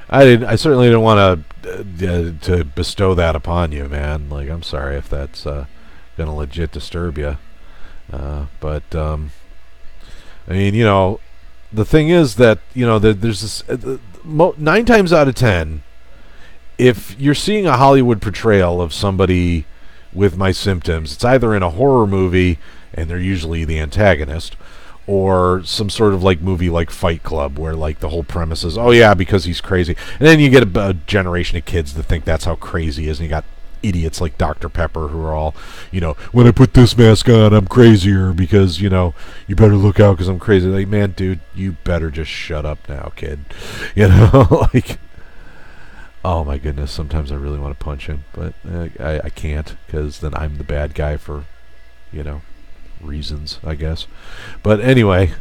I certainly didn't want to bestow that upon you, man. Like, I'm sorry if that's gonna legit disturb you. But I mean, you know, the thing is that, you know, there's this 9 times out of 10, if you're seeing a Hollywood portrayal of somebody with my symptoms, it's either in a horror movie, and they're usually the antagonist, or some sort of like movie like Fight Club, where like the whole premise is, oh yeah, because he's crazy. And then you get a generation of kids that think that's how crazy he is, and you got idiots like Dr. Pepper who are all, you know, when I put this mask on, I'm crazier because, you know, you better look out because I'm crazy. Like, man, dude, you better just shut up now, kid. You know, like, oh my goodness, sometimes I really want to punch him, but I can't, because then I'm the bad guy for, you know, reasons, I guess. But anyway,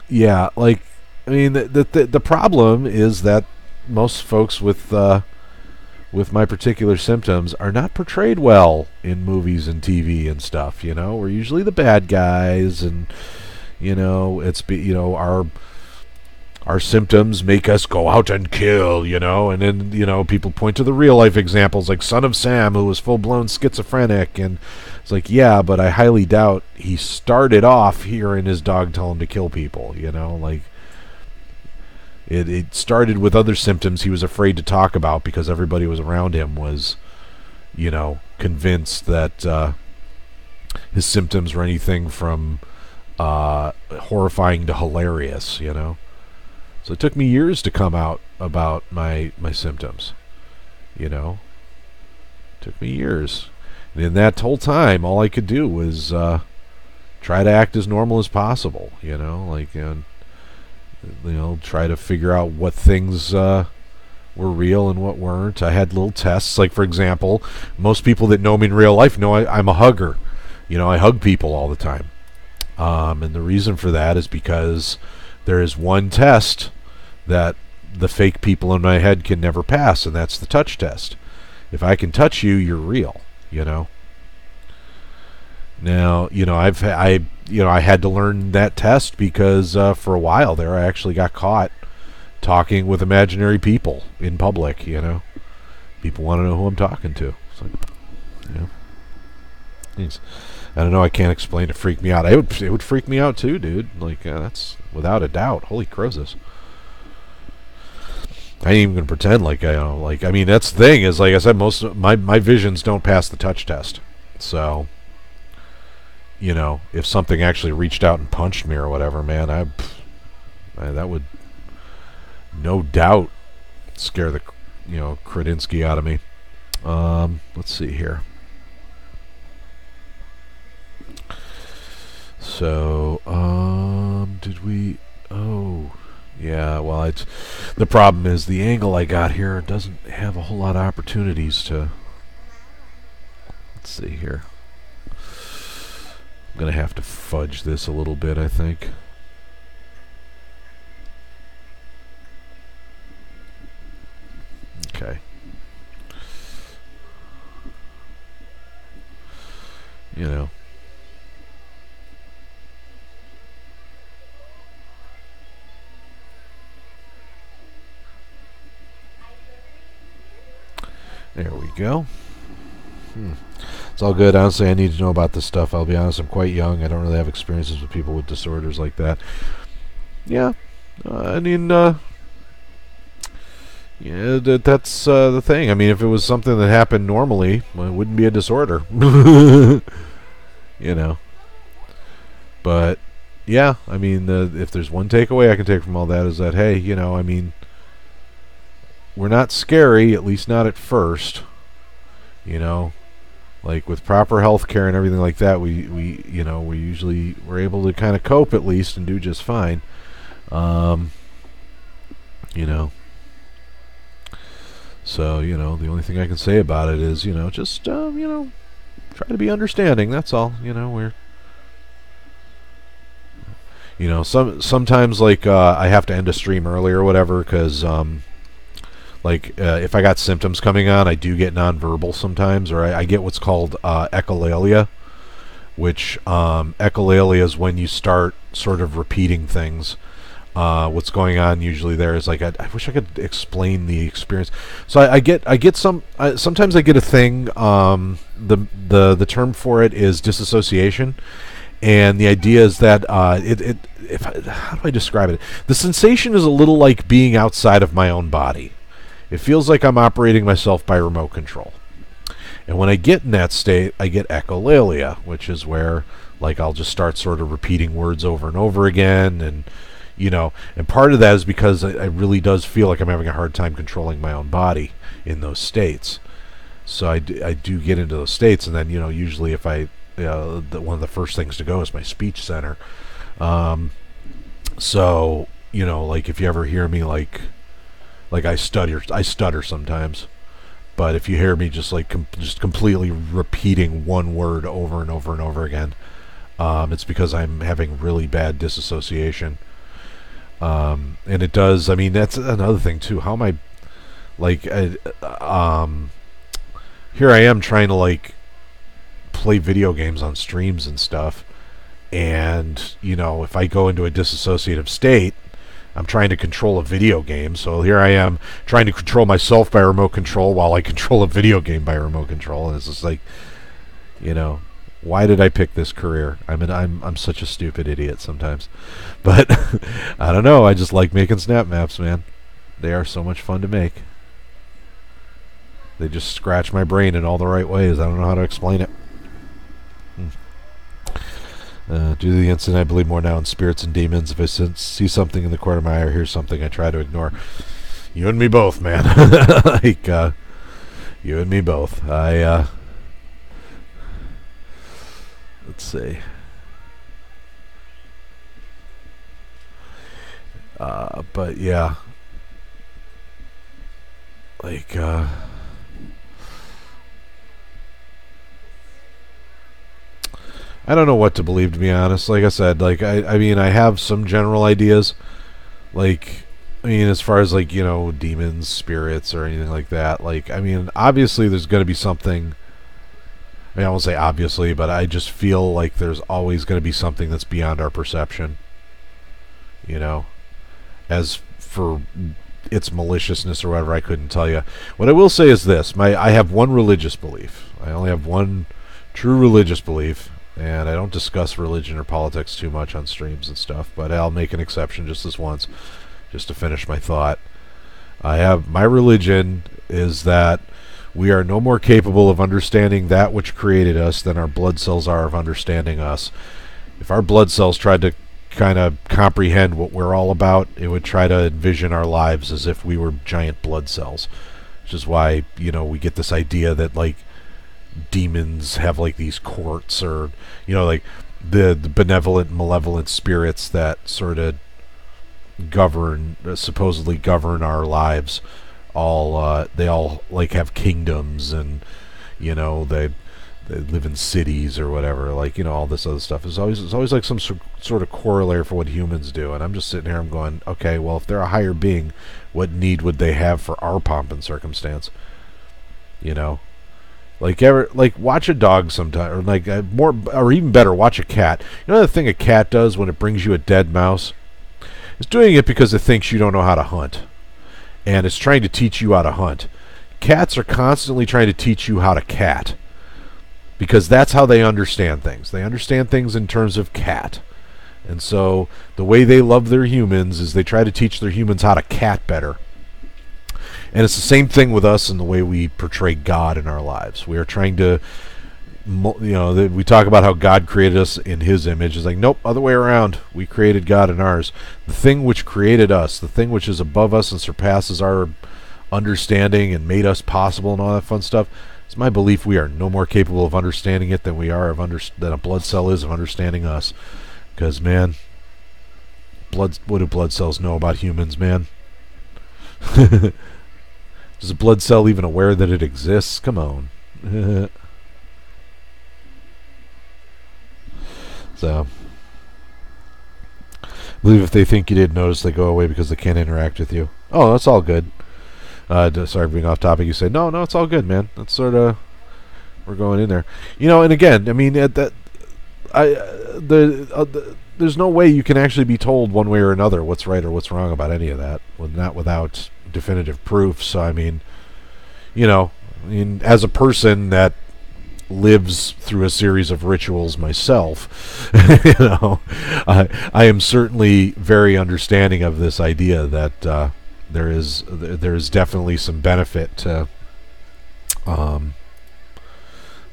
yeah, like, I mean, the problem is that most folks with my particular symptoms are not portrayed well in movies and TV and stuff. You know, we're usually the bad guys, and you know, our symptoms make us go out and kill, you know, and then, you know, people point to the real life examples like Son of Sam, who was full-blown schizophrenic, and it's like, yeah, but I highly doubt he started off hearing his dog tell him to kill people, you know, like, it started with other symptoms he was afraid to talk about because everybody was around him was, you know, convinced that his symptoms were anything from horrifying to hilarious, you know. So it took me years to come out about my symptoms, you know. It took me years. And in that whole time, all I could do was try to act as normal as possible, you know, like, you know, try to figure out what things were real and what weren't. I had little tests, like, for example, most people that know me in real life know I'm a hugger. You know, I hug people all the time. And the reason for that is because there is one test that the fake people in my head can never pass, and that's the touch test. If I can touch you, you're real, you know. Now, you know, I had to learn that test because for a while there I actually got caught talking with imaginary people in public, you know. People want to know who I'm talking to. It's like, you know. Thanks. I don't know, I can't explain. It freaked me out. It would freak me out too, dude. Like, that's without a doubt. Holy crozes. I ain't even gonna pretend like I don't, like, I mean, that's the thing, is, like I said, most of my visions don't pass the touch test. So, you know, if something actually reached out and punched me or whatever, man, that would no doubt scare the, you know, Kredinsky out of me. Let's see here. So, did we... Oh, yeah, well, the problem is the angle I got here doesn't have a whole lot of opportunities to... Let's see here. I'm going to have to fudge this a little bit, I think. Okay. You know. There we go. It's all good. Honestly, I need to know about this stuff. I'll be honest, I'm quite young. I don't really have experiences with people with disorders like that. Yeah. I mean, yeah, that's the thing. I mean, if it was something that happened normally, well, it wouldn't be a disorder. You know. But, yeah, I mean, if there's one takeaway I can take from all that is that, hey, you know, I mean, we're not scary, at least not at first. You know. Like with proper health care and everything like that, we we're able to kind of cope at least and do just fine. You know. So, you know, the only thing I can say about it is, you know, just you know, try to be understanding. That's all. You know, sometimes like I have to end a stream early or whatever because like, if I got symptoms coming on, I do get nonverbal sometimes, or I get what's called echolalia, which echolalia is when you start sort of repeating things. What's going on usually there is like I wish I could explain the experience. So I get sometimes I get a thing. The term for it is disassociation, and the idea is that how do I describe it? The sensation is a little like being outside of my own body. It feels like I'm operating myself by remote control. And when I get in that state, I get echolalia, which is where, like, I'll just start sort of repeating words over and over again. And, you know, and part of that is because it really does feel like I'm having a hard time controlling my own body in those states. So I do get into those states. And then, you know, usually if one of the first things to go is my speech center. So, you know, like if you ever hear me like I stutter sometimes, but if you hear me just like just completely repeating one word over and over and over again, it's because I'm having really bad disassociation. And it does. I mean, that's another thing too. How am I, like, here I am trying to like play video games on streams and stuff, and you know, if I go into a disassociative state, I'm trying to control a video game, so here I am trying to control myself by remote control while I control a video game by remote control, and it's just like, you know, why did I pick this career? I mean, I'm such a stupid idiot sometimes, but I don't know. I just like making snap maps, man. They are so much fun to make. They just scratch my brain in all the right ways. I don't know how to explain it. Due to the incident, I believe more now in spirits and demons. If I see something in the corner of my eye or hear something, I try to ignore. You and me both, man. Like, you and me both. Let's see. But yeah. Like, I don't know what to believe, to be honest. Like I said, like I mean, I have some general ideas. Like, I mean, as far as like, you know, demons, spirits, or anything like that. Like, I mean, obviously there's going to be something. I mean, I won't say obviously, but I just feel like there's always going to be something that's beyond our perception. You know, as for its maliciousness or whatever, I couldn't tell you. What I will say is this: I have one religious belief. I only have one true religious belief. And I don't discuss religion or politics too much on streams and stuff, but I'll make an exception just this once, just to finish my thought. My religion is that we are no more capable of understanding that which created us than our blood cells are of understanding us. If our blood cells tried to kind of comprehend what we're all about, it would try to envision our lives as if we were giant blood cells, which is why, you know, we get this idea that, like, demons have like these courts, or, you know, like the benevolent, malevolent spirits that sort of govern, supposedly govern our lives. They all like have kingdoms, and they live in cities or whatever. Like, all this other stuff is always like some sort of corollary for what humans do. And I'm just sitting here, I'm going, okay, well, if they're a higher being, what need would they have for our pomp and circumstance? Like watch a dog sometime, or like more, or even better, watch a cat. You know the thing a cat does when it brings you a dead mouse? It's doing it because it thinks you don't know how to hunt, and it's trying to teach you how to hunt. Cats are constantly trying to teach you how to cat, because that's how they understand things. They understand things in terms of cat. And so the way they love their humans is they try to teach their humans how to cat better. And it's the same thing with us in the way we portray God in our lives. We are trying to, we talk about how God created us in his image. It's like, nope, other way around. We created God in ours. The thing which created us, the thing which is above us and surpasses our understanding and made us possible and all that fun stuff, it's my belief we are no more capable of understanding it than we are than a blood cell is of understanding us. Because, man, what do blood cells know about humans, man? Is a blood cell even aware that it exists? Come on. So, I believe if they think you did notice, they go away because they can't interact with you. Oh, that's all good. Sorry for being off topic. You say, no, it's all good, man. That's sort of, we're going in there. And again, I mean, there's no way you can actually be told one way or another what's right or what's wrong about any of that, not without definitive proof. So, I mean, as a person that lives through a series of rituals myself, I am certainly very understanding of this idea that there is definitely some benefit to.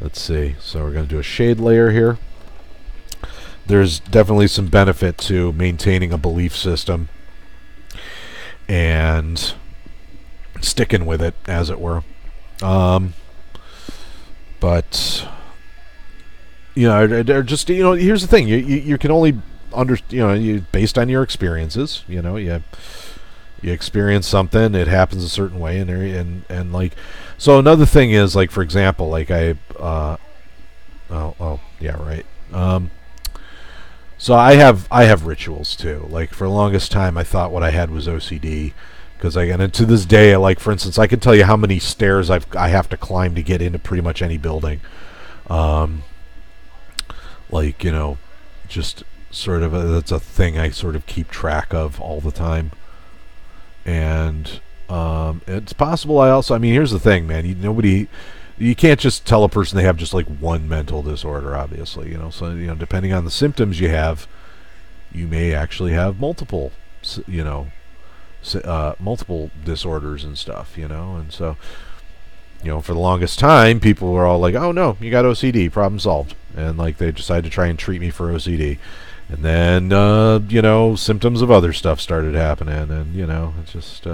Let's see. So we're going to do a shade layer here. There's definitely some benefit to maintaining a belief system and sticking with it, as it were. But just here's the thing: you can only based on your experiences. You experience something, it happens a certain way, and like, so another thing is, like, for example, like yeah, right. So I have rituals too. Like, for the longest time, I thought what I had was OCD, because and to this day, like, for instance, I can tell you how many stairs I have to climb to get into pretty much any building. Like, just sort of that's a thing I sort of keep track of all the time. And it's possible I mean, here's the thing, man. You can't just tell a person they have just like one mental disorder, obviously, So, depending on the symptoms you have, you may actually have multiple, multiple disorders and stuff, And so, for the longest time, people were all like, "Oh no, you got OCD, problem solved," and like they decided to try and treat me for OCD. And then, symptoms of other stuff started happening, and it's just.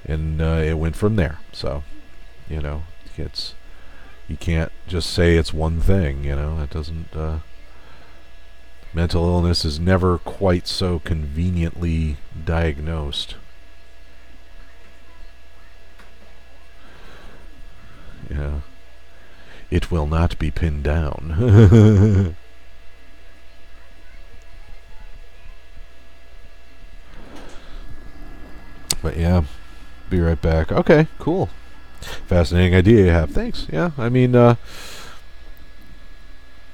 And it went from there. So, you can't just say it's one thing. It doesn't. Mental illness is never quite so conveniently diagnosed. Yeah. It will not be pinned down. But yeah, be right back. Okay, cool. Fascinating idea you have. Thanks. Yeah, I mean,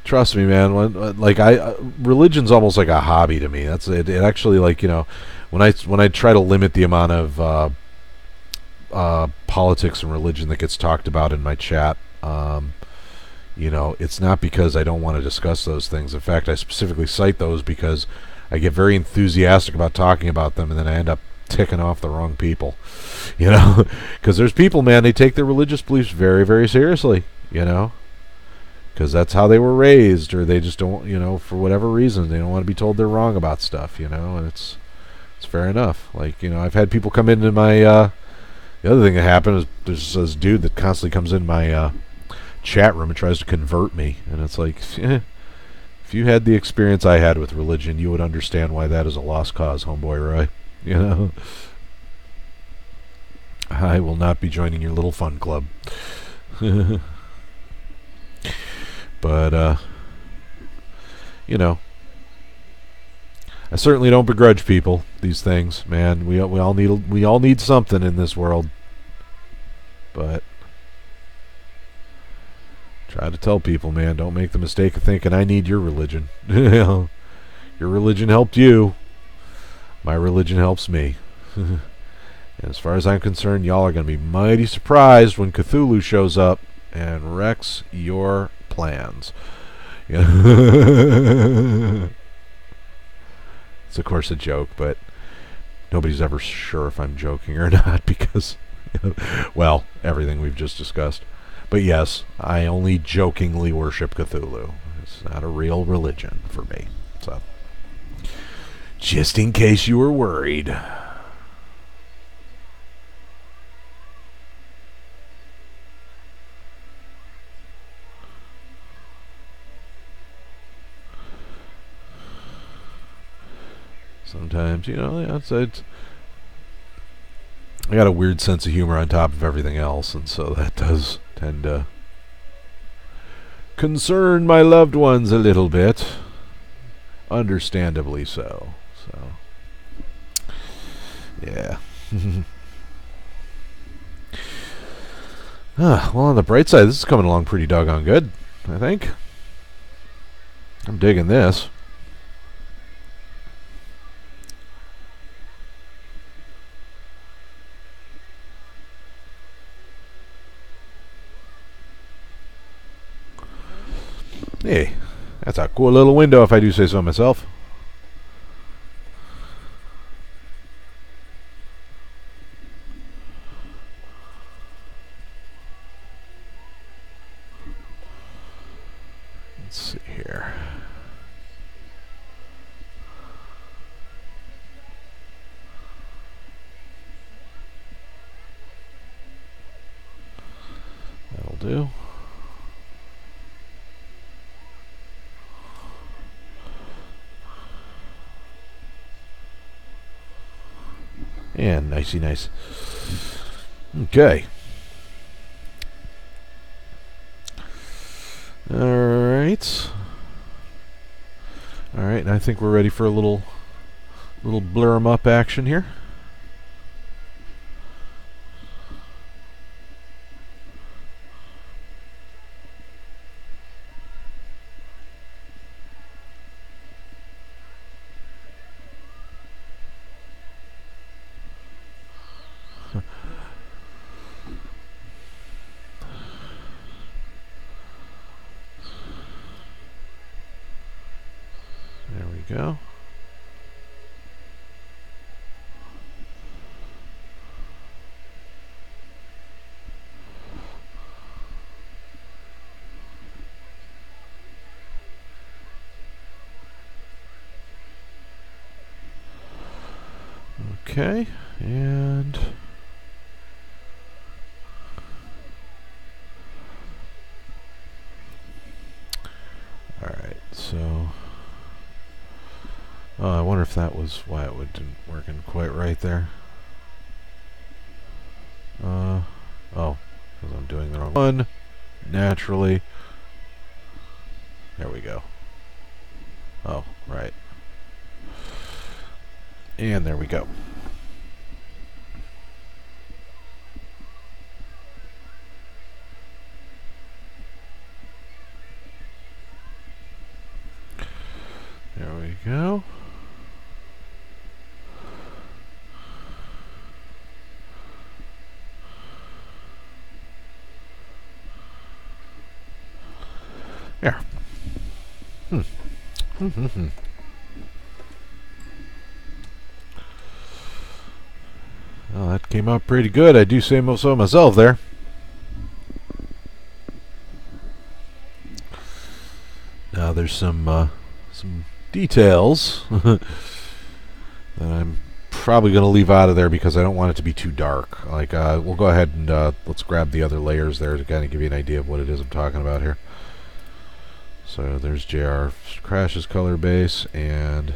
trust me, man. Religion's almost like a hobby to me. That's it. It actually, like, when I try to limit the amount of politics and religion that gets talked about in my chat, it's not because I don't want to discuss those things. In fact, I specifically cite those because I get very enthusiastic about talking about them, and then I end up ticking off the wrong people. Because there's people, man, they take their religious beliefs very, very seriously. Because that's how they were raised, or they just don't, for whatever reason, they don't want to be told they're wrong about stuff. And it's fair enough. Like, I've had people come into my The other thing that happened is there's this dude that constantly comes in my chat room and tries to convert me, and it's like, if you had the experience I had with religion, you would understand why that is a lost cause, homeboy Roy. You know, I will not be joining your little fun club. But you know, I certainly don't begrudge people these things, man. We all need something in this world, but try to tell people, man, don't make the mistake of thinking I need your religion. Your religion helped you. My religion helps me. And as far as I'm concerned, y'all are going to be mighty surprised when Cthulhu shows up and wrecks your plans. It's of course a joke, but nobody's ever sure if I'm joking or not because, well, everything we've just discussed. But yes, I only jokingly worship Cthulhu. It's not a real religion for me. So, just in case you were worried. Sometimes, it's I got a weird sense of humor on top of everything else, and so that does tend to concern my loved ones a little bit. Understandably so. So, yeah. Well, on the bright side, this is coming along pretty doggone good, I think. I'm digging this. Hey, that's a cool little window if I do say so myself. Let's see here. That'll do. And nicey nice. Okay. Alright. Alright, and I think we're ready for a little blur 'em up action here. There we go. Okay, and all right, so I wonder if that was why it didn't working quite right there. Oh, because I'm doing the wrong one. Naturally. There we go. Oh, right. And there we go. There we go. There. Well, that came out pretty good. I do say so myself there. Now there's some details that I'm probably going to leave out of there because I don't want it to be too dark. Like, we'll go ahead and let's grab the other layers there to kind of give you an idea of what it is I'm talking about here. So there's JRCrash's color base, and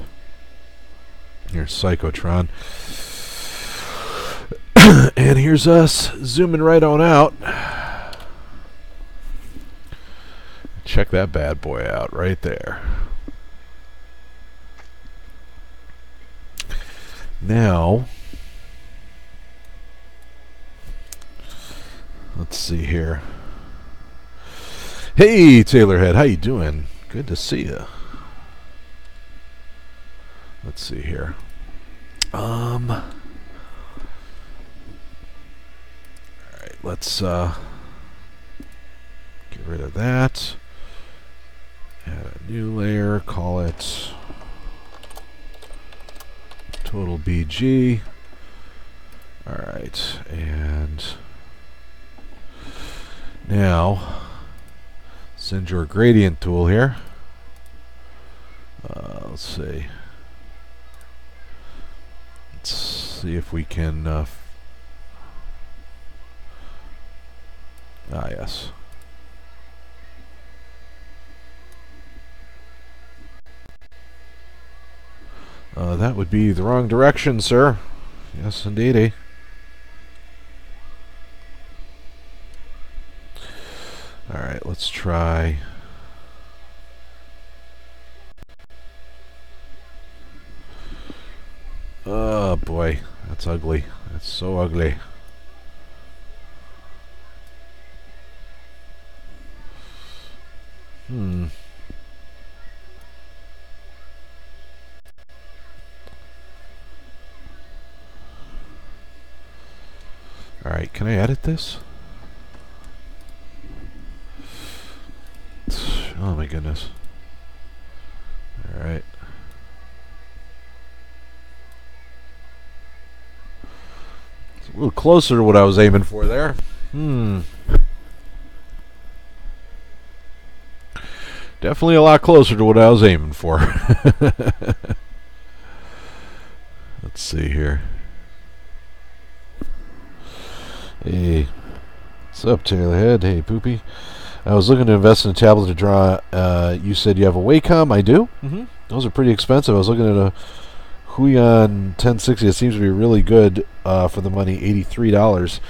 here's PSYCHOTRON. And here's us zooming right on out. Check that bad boy out right there. Now, let's see here. Hey, Taylorhead, how you doing? Good to see you. Let's see here. All right, let's get rid of that. Add a new layer. Call it Total BG. All right, and now send your gradient tool here. Let's see. Let's see if we can. Yes. That would be the wrong direction, sir. Yes, indeedy. All right, let's try. Oh boy, that's ugly. That's so ugly. All right, can I edit this? Oh my goodness. All right. It's a little closer to what I was aiming for there. Definitely a lot closer to what I was aiming for. Let's see here. Hey, what's up, Taylorhead? Hey, Poopy. I was looking to invest in a tablet to draw. You said you have a Wacom. I do. Those are pretty expensive. I was looking at a Huion 1060. It seems to be really good for the money. $83.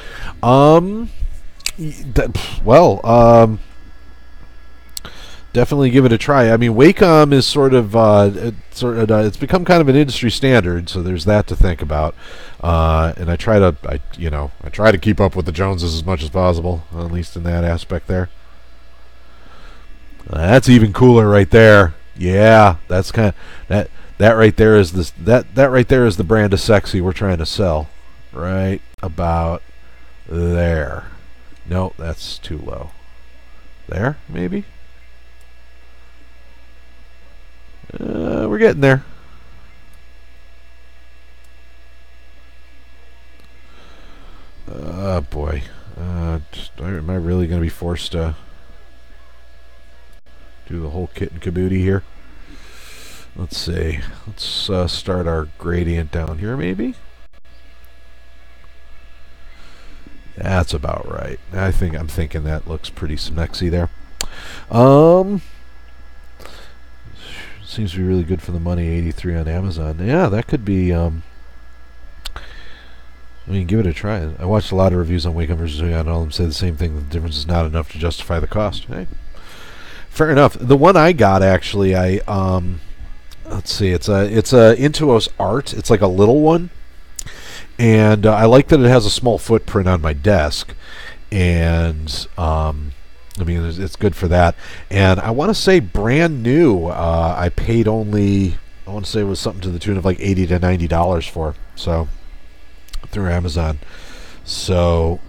Definitely give it a try. I mean, Wacom is sort of it's become kind of an industry standard, so there's that to think about. And I try to keep up with the Joneses as much as possible, at least in that aspect there. That's even cooler right there. Yeah, that's kind of that right there is this that right there is the brand of sexy we're trying to sell. Right about there. No, that's too low. There, maybe. We're getting there. Boy. Am I really going to be forced to do the whole kit and caboodle here? Let's see. Let's start our gradient down here, maybe? That's about right. I'm thinking that looks pretty smexy there. Seems to be really good for the money. 83 on Amazon. Yeah, that could be. I mean, give it a try. I watched a lot of reviews on Wacom versus Huion, and all of them say the same thing. The difference is not enough to justify the cost. Hey, fair enough. The one I got actually, let's see. It's a Intuos Art. It's like a little one, and I like that it has a small footprint on my desk, and I mean, it's good for that. And I want to say brand new. I paid only, I want to say it was something to the tune of like $80 to $90 for. So through Amazon. So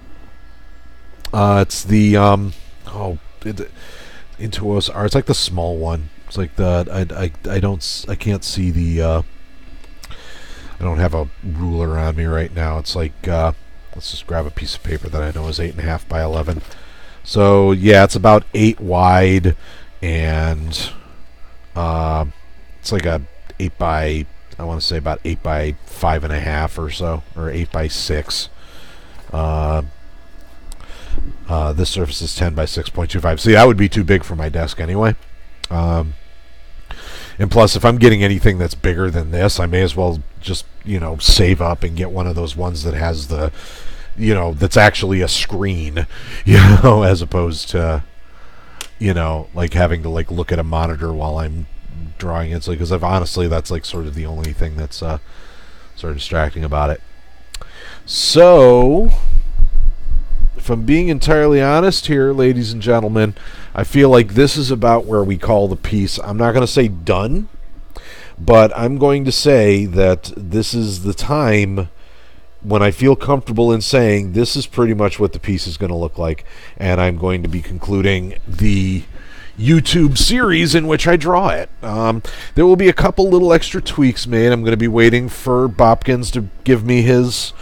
it's the Intuos Art. It's like the small one. It's like the I can't see the. I don't have a ruler on me right now. It's like let's just grab a piece of paper that I know is 8.5 by 11. So yeah, it's about 8 wide, and it's like a 8 by I want to say about 8 by 5.5 or so, or 8 by 6. This surface is 10 by 6.25. See, that would be too big for my desk anyway. And plus, if I'm getting anything that's bigger than this, I may as well just, save up and get one of those ones that has the, that's actually a screen, as opposed to, like having to like look at a monitor while I'm drawing it. Because honestly, that's like sort of the only thing that's sort of distracting about it. So, if I'm being entirely honest here, ladies and gentlemen, I feel like this is about where we call the piece. I'm not going to say done, but I'm going to say that this is the time when I feel comfortable in saying this is pretty much what the piece is going to look like, and I'm going to be concluding the YouTube series in which I draw it. There will be a couple little extra tweaks made. I'm going to be waiting for Bopkins to give me his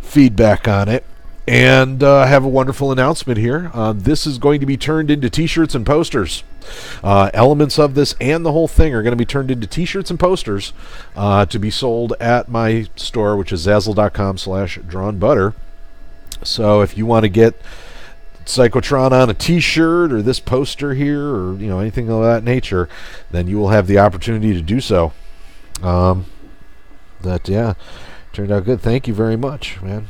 feedback on it. And I have a wonderful announcement here. This is going to be turned into t-shirts and posters. Elements of this and the whole thing are going to be turned into t-shirts and posters to be sold at my store, which is Zazzle.com/drawnbutter. So if you want to get Psychotron on a t-shirt or this poster here or anything of that nature, then you will have the opportunity to do so. Yeah, turned out good. Thank you very much, man.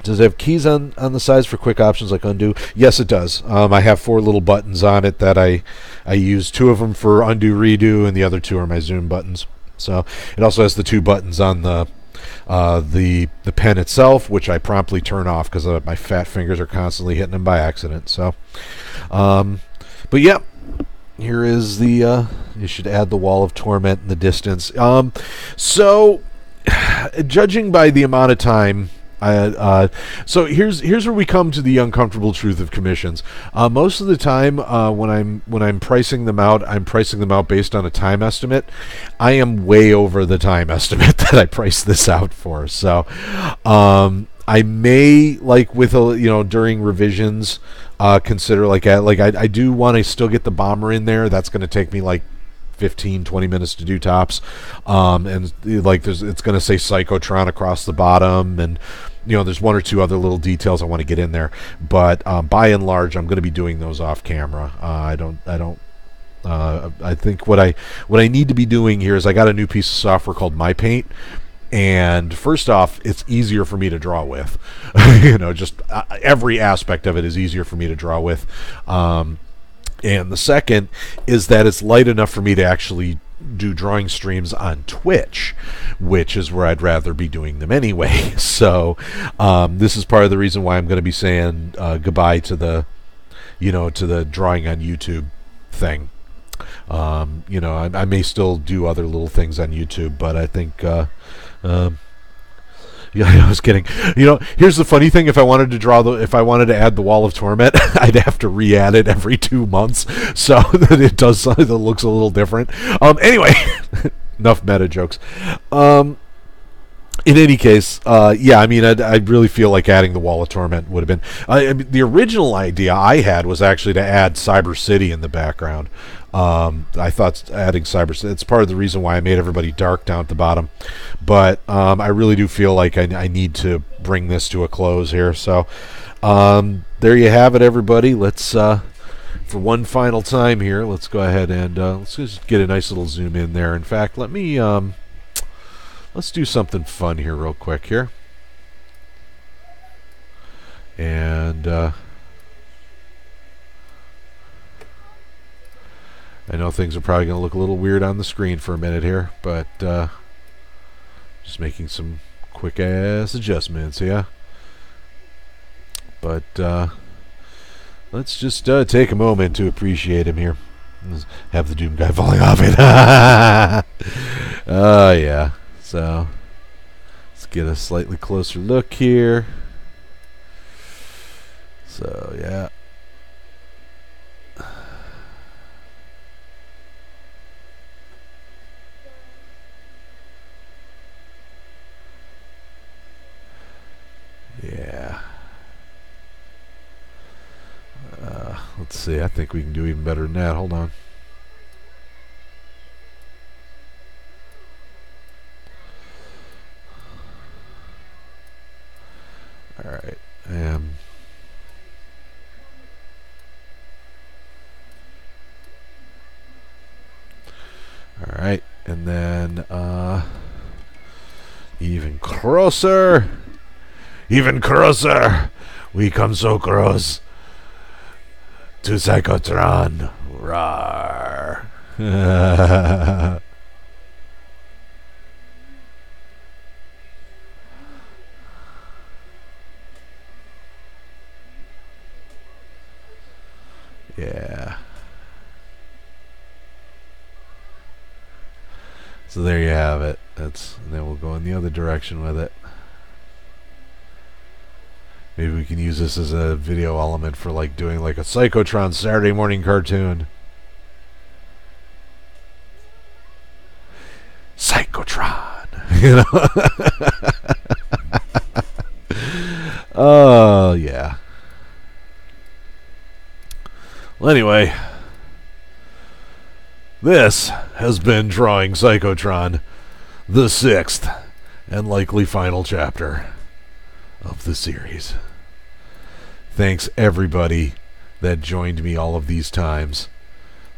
Does it have keys on the sides for quick options like undo? Yes, it does. I have 4 little buttons on it that I use. 2 of them for undo, redo, and the other 2 are my zoom buttons. So it also has the 2 buttons on the pen itself, which I promptly turn off because my fat fingers are constantly hitting them by accident. So, but yeah, here is the. You should add the wall of torment in the distance. So, judging by the amount of time. So here's where we come to the uncomfortable truth of commissions. Most of the time, when I'm pricing them out, I'm pricing them out based on a time estimate. I am way over the time estimate that I priced this out for. So, I may during revisions, consider I do want to still get the bomber in there. That's going to take me like 15-20 minutes to do tops, and it's going to say Psychotron across the bottom, and there's 1 or 2 other little details I want to get in there, but by and large I'm going to be doing those off camera. I think what I need to be doing here is I got a new piece of software called MyPaint, and first off, it's easier for me to draw with. Just every aspect of it is easier for me to draw with. And the second is that it's light enough for me to actually do drawing streams on Twitch, which is where I'd rather be doing them anyway. So this is part of the reason why I'm going to be saying goodbye to the, to the drawing on YouTube thing. I may still do other little things on YouTube, but I think yeah, I was kidding. Here's the funny thing: if I wanted to add the wall of torment, I'd have to re-add it every 2 months, so that it does something that looks a little different. Anyway, enough meta jokes. In any case, yeah, I really feel like adding the Wall of Torment would have been... the original idea I had was actually to add Cyber City in the background. I thought adding Cyber City... It's part of the reason why I made everybody dark down at the bottom. But I really do feel like I need to bring this to a close here. So, there you have it, everybody. Let's... for one final time here, let's go ahead and let's just get a nice little zoom in there. In fact, let me... let's do something fun here real quick here. And I know things are probably going to look a little weird on the screen for a minute here, but just making some quick ass adjustments, yeah. But let's just take a moment to appreciate him here. Let's have the Doom guy falling off it. Yeah. So let's get a slightly closer look here. So yeah. Yeah. Let's see. I think we can do even better than that. Hold on. All right, and then even closer, we come so close to Psychotron. Rawr. Yeah. So there you have it. And then we'll go in the other direction with it. Maybe we can use this as a video element for like doing like a Psychotron Saturday morning cartoon. Psychotron. You know? Oh, yeah. Well, anyway, this has been Drawing Psychotron, the 6th and likely final chapter of the series. Thanks everybody that joined me all of these times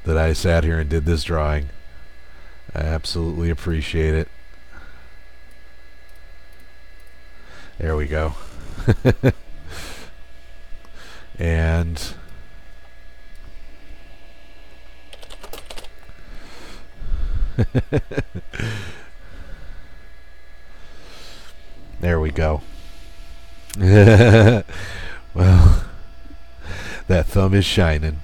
that I sat here and did this drawing. I absolutely appreciate it. There we go. And there we go. Well, that thumb is shining.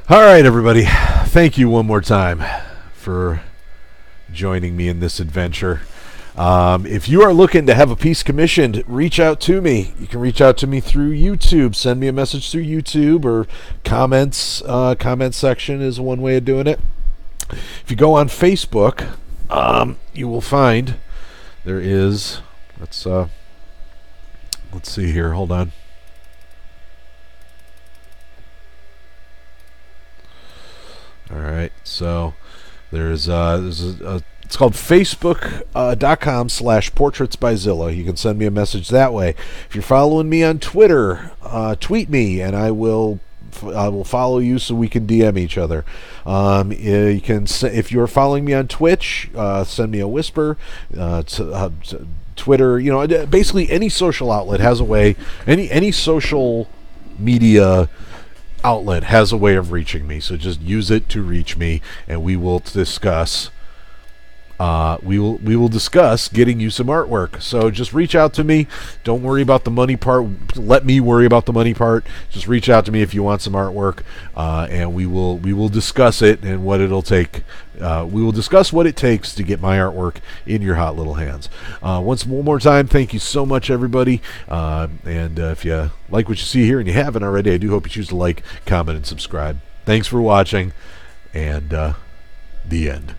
All right, everybody. Thank you one more time for joining me in this adventure. If you are looking to have a piece commissioned, reach out to me. You can reach out to me through YouTube. Send me a message through YouTube or comments. Comment section is one way of doing it. If you go on Facebook, you will find there is. Let's see here. Hold on. All right. So there's it's called Facebook.com/Portraits by Zilla. You can send me a message that way. If you're following me on Twitter, tweet me, and I will follow you so we can DM each other. You can, if you're following me on Twitch, send me a whisper. Twitter, you know, basically any social outlet has a way. Any social media outlet has a way of reaching me. So just use it to reach me, and we will discuss. We will discuss getting you some artwork. So just reach out to me. Don't worry about the money part. Let me worry about the money part. Just reach out to me if you want some artwork, and we will discuss it and what it'll take. We will discuss what it takes to get my artwork in your hot little hands. One more time, thank you so much, everybody. And if you like what you see here and you haven't already, I do hope you choose to like, comment, and subscribe. Thanks for watching, and the end.